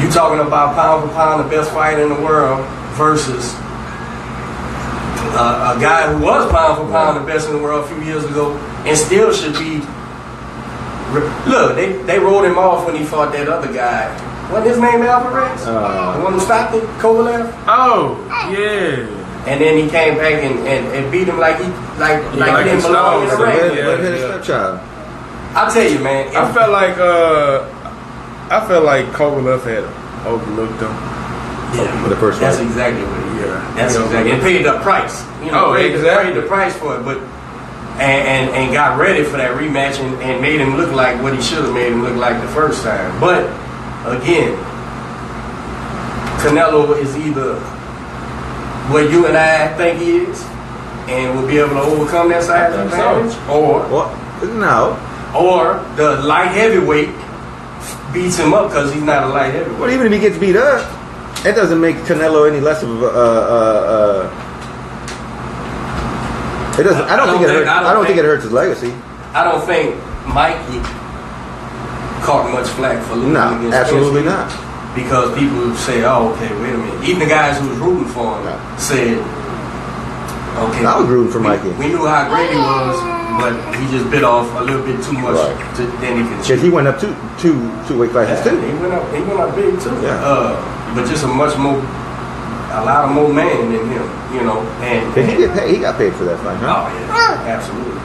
Speaker 1: You talking about pound for pound, the best fighter in the world versus a guy who was pound for pound the best in the world a few years ago and still should be. Look, they rolled him off when he fought that other guy. Wasn't his name Alvarez? The one who stopped it, Kovalev?
Speaker 2: Oh, yeah.
Speaker 1: And then he came back and beat him like he didn't belong in the ring. I'll tell you, man.
Speaker 2: I felt like Kovalev had overlooked him.
Speaker 1: Yeah,
Speaker 3: the first
Speaker 1: that's
Speaker 3: fight.
Speaker 1: Exactly what he did. That's exactly. And paid the price. Paid the price for it, but and got ready for that rematch and made him look like what he should have made him look like the first time. But again, Canelo is either what you and I think he is, and will be able to overcome that size advantage, or the light heavyweight beats him up because he's not a light heavyweight.
Speaker 3: Well, even if he gets beat up, it doesn't make Canelo any less of it doesn't. I don't think it hurts his legacy.
Speaker 1: I don't think Mikey caught much flack for losing against
Speaker 3: absolutely
Speaker 1: Spence,
Speaker 3: not.
Speaker 1: because people say, "Oh, okay, wait a minute." Even the guys who was rooting for him said, "Okay,
Speaker 3: I was rooting for Mikey.
Speaker 1: We knew how great he was, but he just bit off a little bit too much than he could chew."
Speaker 3: Because he went up two weight classes too.
Speaker 1: He went up big too.
Speaker 3: Yeah.
Speaker 1: But just a lot of more man than him, And
Speaker 3: Did he get paid? He got paid for that fight, huh?
Speaker 1: Oh yeah, absolutely.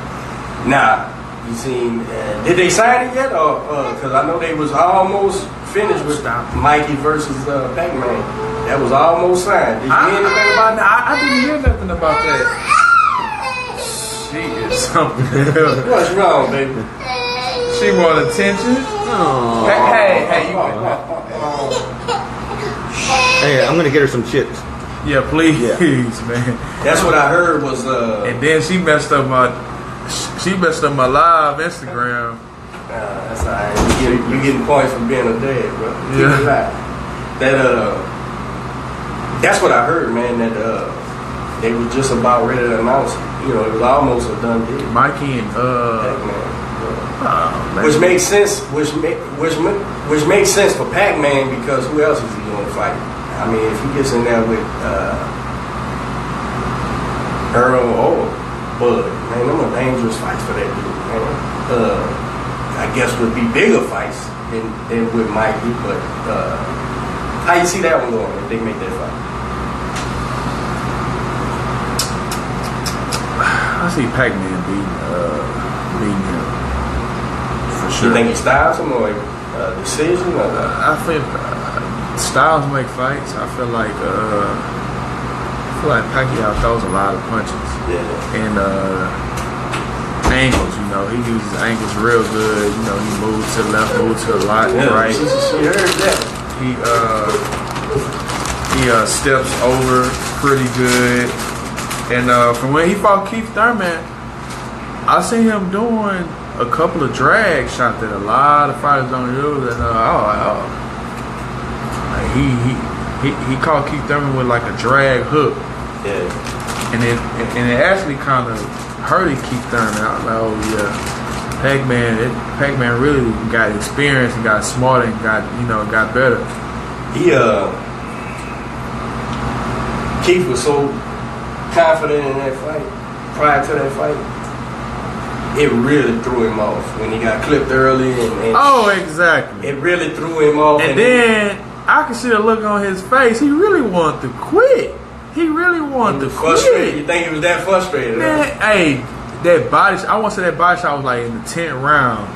Speaker 1: Now, you seen? Did they sign it yet, or because I know they was almost finished with Mikey versus Pac-Man. That was almost signed. Did you hear anything about that?
Speaker 2: I didn't hear nothing about that. She is something else.
Speaker 1: What's wrong, baby?
Speaker 2: She want attention.
Speaker 3: Oh.
Speaker 2: Hey, you.
Speaker 3: Hey, I'm gonna get her some chips.
Speaker 2: Yeah, please, man.
Speaker 1: That's what I heard was.
Speaker 2: And then she messed up my live Instagram.
Speaker 1: That's all right. You getting points for being a dad, bro.
Speaker 2: Yeah.
Speaker 1: That's what I heard, man. That they were just about ready to announce it. It was almost a done deal.
Speaker 2: Mikey and
Speaker 1: Pac-Man. Which makes sense. Which makes sense for Pac-Man, because who else is he going to fight? I mean, if he gets in there with Earl or Bud, man, them are dangerous fights for that dude, man. I guess would be bigger fights than with Mikey, but how you see that one going if they make that fight?
Speaker 2: I see Pac-Man beating him for sure.
Speaker 1: You think he styles him or decision? Or
Speaker 2: I feel styles make fights. I feel like Pacquiao throws a lot of punches.
Speaker 1: Yeah.
Speaker 2: And angles, he uses angles real good. He moves to the left, moves to the right.
Speaker 1: She heard that.
Speaker 2: He steps over pretty good. And from when he fought Keith Thurman, I seen him doing a couple of drag shots that a lot of fighters don't use. And he caught Keith Thurman with like a drag hook.
Speaker 1: Yeah.
Speaker 2: And it actually kind of hurted Keith Thurman. I was like, oh yeah, Pac-Man really got experience and got smarter and got better.
Speaker 1: Keith was so confident in that fight. Prior to that fight, it really threw him off when he got clipped early. And
Speaker 2: exactly.
Speaker 1: It really threw him off.
Speaker 2: And then I could see the look on his face. He really wanted to quit. He really wanted to
Speaker 1: frustrated.
Speaker 2: quit.
Speaker 1: You think he was that frustrated?
Speaker 2: Man, hey, that body shot, I want to say that body shot was like in the 10th round.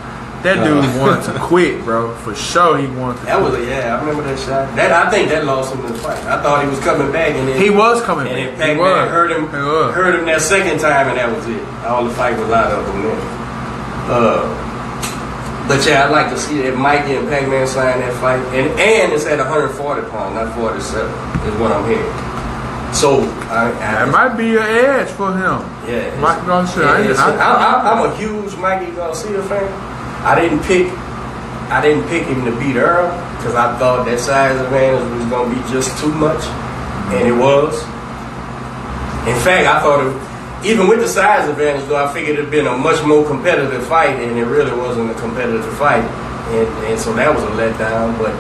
Speaker 2: That dude wanted to quit, bro. For sure, he wanted to quit.
Speaker 1: I remember that shot. I think that lost him the fight. I thought he was coming back, and then
Speaker 2: he was coming back.
Speaker 1: And then Pac-Man hurt him that second time, and that was it. All the fight was out of him then. But yeah, I'd like to see if Mikey and Pac-Man sign that fight. And it's at 140 pounds, not 47, is what I'm hearing. So,
Speaker 2: it might be an edge for him.
Speaker 1: Yeah.
Speaker 2: Mikey Garcia.
Speaker 1: I'm a huge Mikey Garcia fan. I didn't pick him to beat Earl because I thought that size advantage was going to be just too much. And it was. In fact, I thought even with the size advantage, though, I figured it'd been a much more competitive fight, and it really wasn't a competitive fight, and so that was a letdown. But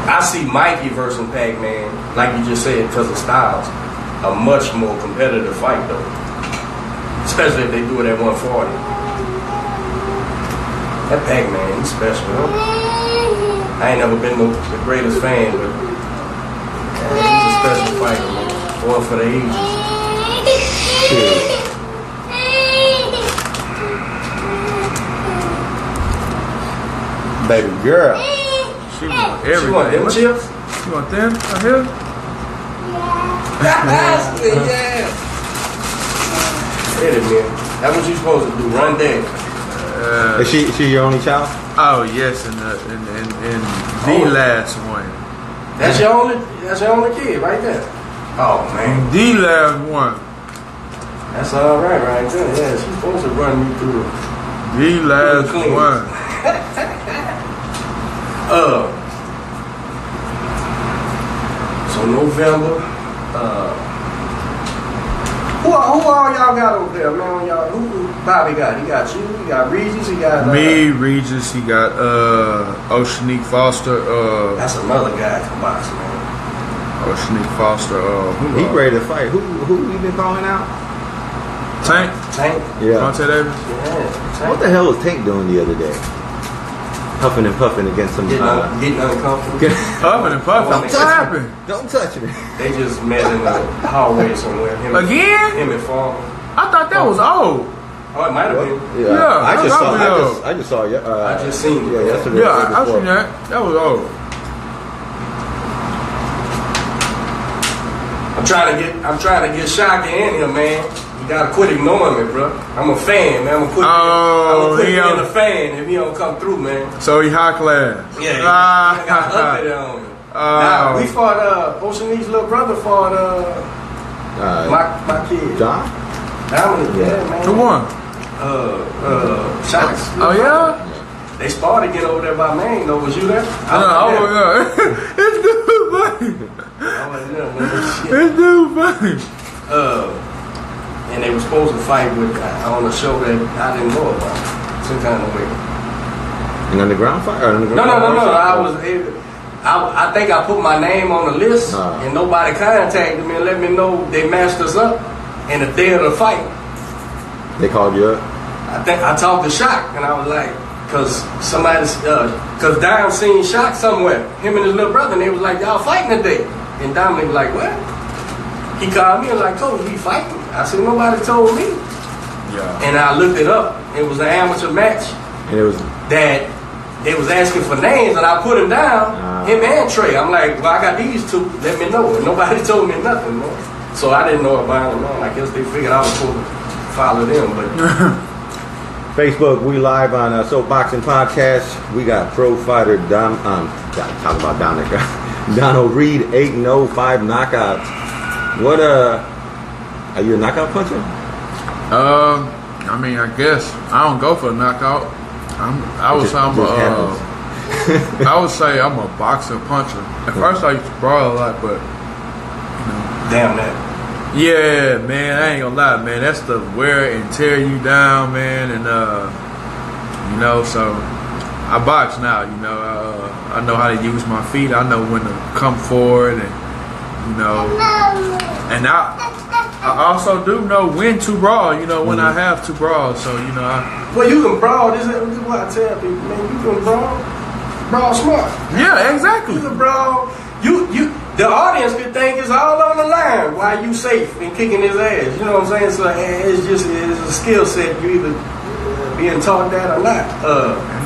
Speaker 1: I see Mikey versus Pac-Man, like you just said, because of styles, a much more competitive fight, though, especially if they do it at 140. That Pac-Man, he's special. Huh? I ain't never been the greatest fan, but he's a special fighter, man. One for the ages.
Speaker 3: Baby girl.
Speaker 2: She want everything.
Speaker 1: She want them chips?
Speaker 2: She want them right here?
Speaker 1: Yeah. Hit it, man. That's what you supposed to do. Run there.
Speaker 3: Is she your only child?
Speaker 2: Oh yes, and the last one.
Speaker 1: That's your only kid right there. Oh man.
Speaker 2: The last one.
Speaker 1: That's all right there. Yeah, she's supposed to run me through
Speaker 2: the last one.
Speaker 1: So November. Who all y'all got over there, man? Who Bobby got? He got you. He got Regis. He got
Speaker 2: me, Regis. He got Oceanique Foster.
Speaker 1: That's another guy from boxing, man.
Speaker 2: Oceanique Foster.
Speaker 3: He ready to fight. Who he been calling out?
Speaker 2: Tank.
Speaker 3: Yeah.
Speaker 2: Monte Davis.
Speaker 1: Yeah.
Speaker 3: What the hell was Tank doing the other day? Huffing and puffing against some.
Speaker 1: Getting uncomfortable.
Speaker 2: Huffing and puffing. What happened?
Speaker 3: Don't touch me.
Speaker 1: They just met in the hallway somewhere. Him and Farmer.
Speaker 2: I thought that was old.
Speaker 1: Oh, it might have been.
Speaker 3: Yeah. I just saw.
Speaker 1: I just seen it.
Speaker 3: Yeah, yesterday.
Speaker 2: Yeah, I seen that. That was old.
Speaker 1: I'm trying to get Shaka in here, man. You gotta quit ignoring me, bro. I'm a fan, man. I'm gonna quit being a fan if he don't come through, man.
Speaker 2: So he high class.
Speaker 1: Yeah, he got updated on me. Now we fought Oceanique's little brother fought my kid.
Speaker 3: John?
Speaker 1: Dominic, yeah, man.
Speaker 2: Who won?
Speaker 1: Shaka's.
Speaker 2: Oh yeah?
Speaker 1: They sparred again over there by Maine, though. Was you there?
Speaker 2: Yeah. It's dude funny. It's dude funny.
Speaker 1: And they were supposed to fight with on a show that I didn't know about. Some kind of way.
Speaker 3: An underground fight?
Speaker 1: No. I think I put my name on the list, and nobody contacted me and let me know they matched us up in the day of the fight.
Speaker 3: They called you up?
Speaker 1: I talked to Shock, and I was like, because Dom seen Shock somewhere, him and his little brother, and they was like, y'all fighting today. And Dominic was like, what? He called me and was like, Coach, we fighting? I said, nobody told me.
Speaker 2: Yeah.
Speaker 1: And I looked it up. It was an amateur match.
Speaker 3: And it was
Speaker 1: that they was asking for names, and I put him down, him and Trey. I'm like, well, I got these two. Let me know. And nobody told me nothing, man. So I didn't know about them, man. I guess they figured I was supposed to follow them, but.
Speaker 3: Facebook, we live on Soapboxing Podcast. We got pro fighter talking about Dominic. Donald Reed, 8-0, 5 knockouts. What are you a knockout puncher?
Speaker 2: I mean, I guess I don't go for a knockout. I would say I'm a boxer puncher. At first I used to brawl a lot, but
Speaker 1: damn that.
Speaker 2: Yeah, man, I ain't gonna lie, man. That stuff wear and tear you down, man, and so I box now. I know how to use my feet. I know when to come forward, and and I also do know when to brawl. When I have to brawl. So
Speaker 1: well, you can brawl. This is what I tell people, man. You can brawl smart.
Speaker 2: Yeah, exactly.
Speaker 1: You can brawl. The audience could think it's all on the line while you safe and kicking his ass. You know what I'm saying? So it's a skill set. You either being taught that or not.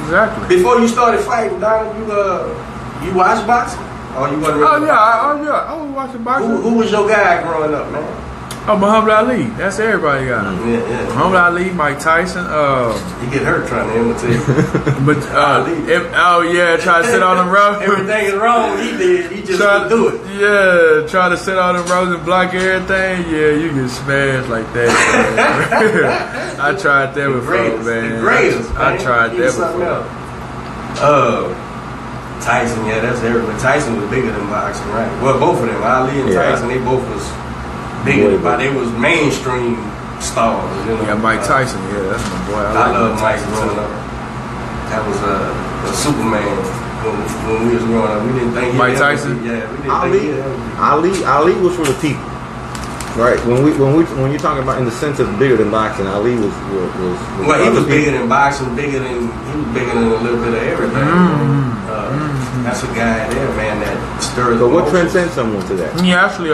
Speaker 2: Exactly.
Speaker 1: Before you started fighting, Donald, you watched boxing? Or you wasn't really
Speaker 2: I was watching boxing.
Speaker 1: Who was your guy growing up, man?
Speaker 2: Oh, Muhammad Ali. That's everybody got him.
Speaker 1: Yeah.
Speaker 2: Muhammad Ali, Mike Tyson.
Speaker 1: He get hurt trying to imitate.
Speaker 2: But try to sit on them ropes.
Speaker 1: Everything is wrong. He did. He just couldn't do it.
Speaker 2: Yeah, try to sit on them ropes and block everything. Yeah, you get smashed like that. I tried that before, man.
Speaker 1: The greatest.
Speaker 2: I tried that before.
Speaker 1: Tyson, yeah, that's everybody. Tyson was bigger than boxing, right? Well, both of them, Ali and Tyson, they both was bigger, but they was mainstream stars. You know?
Speaker 2: Yeah, Mike Tyson, that's my boy.
Speaker 1: I love Mike growing up. That was a Superman when we was growing up. We didn't think
Speaker 2: Mike Tyson.
Speaker 1: We didn't
Speaker 3: Ali was for the people. Right. When you're talking about in the sense of bigger than boxing, Ali was
Speaker 1: well, he was bigger than boxing, he was bigger than a little bit of everything. That's a guy there, man, that stirs.
Speaker 3: So what transcends someone to that?
Speaker 2: He actually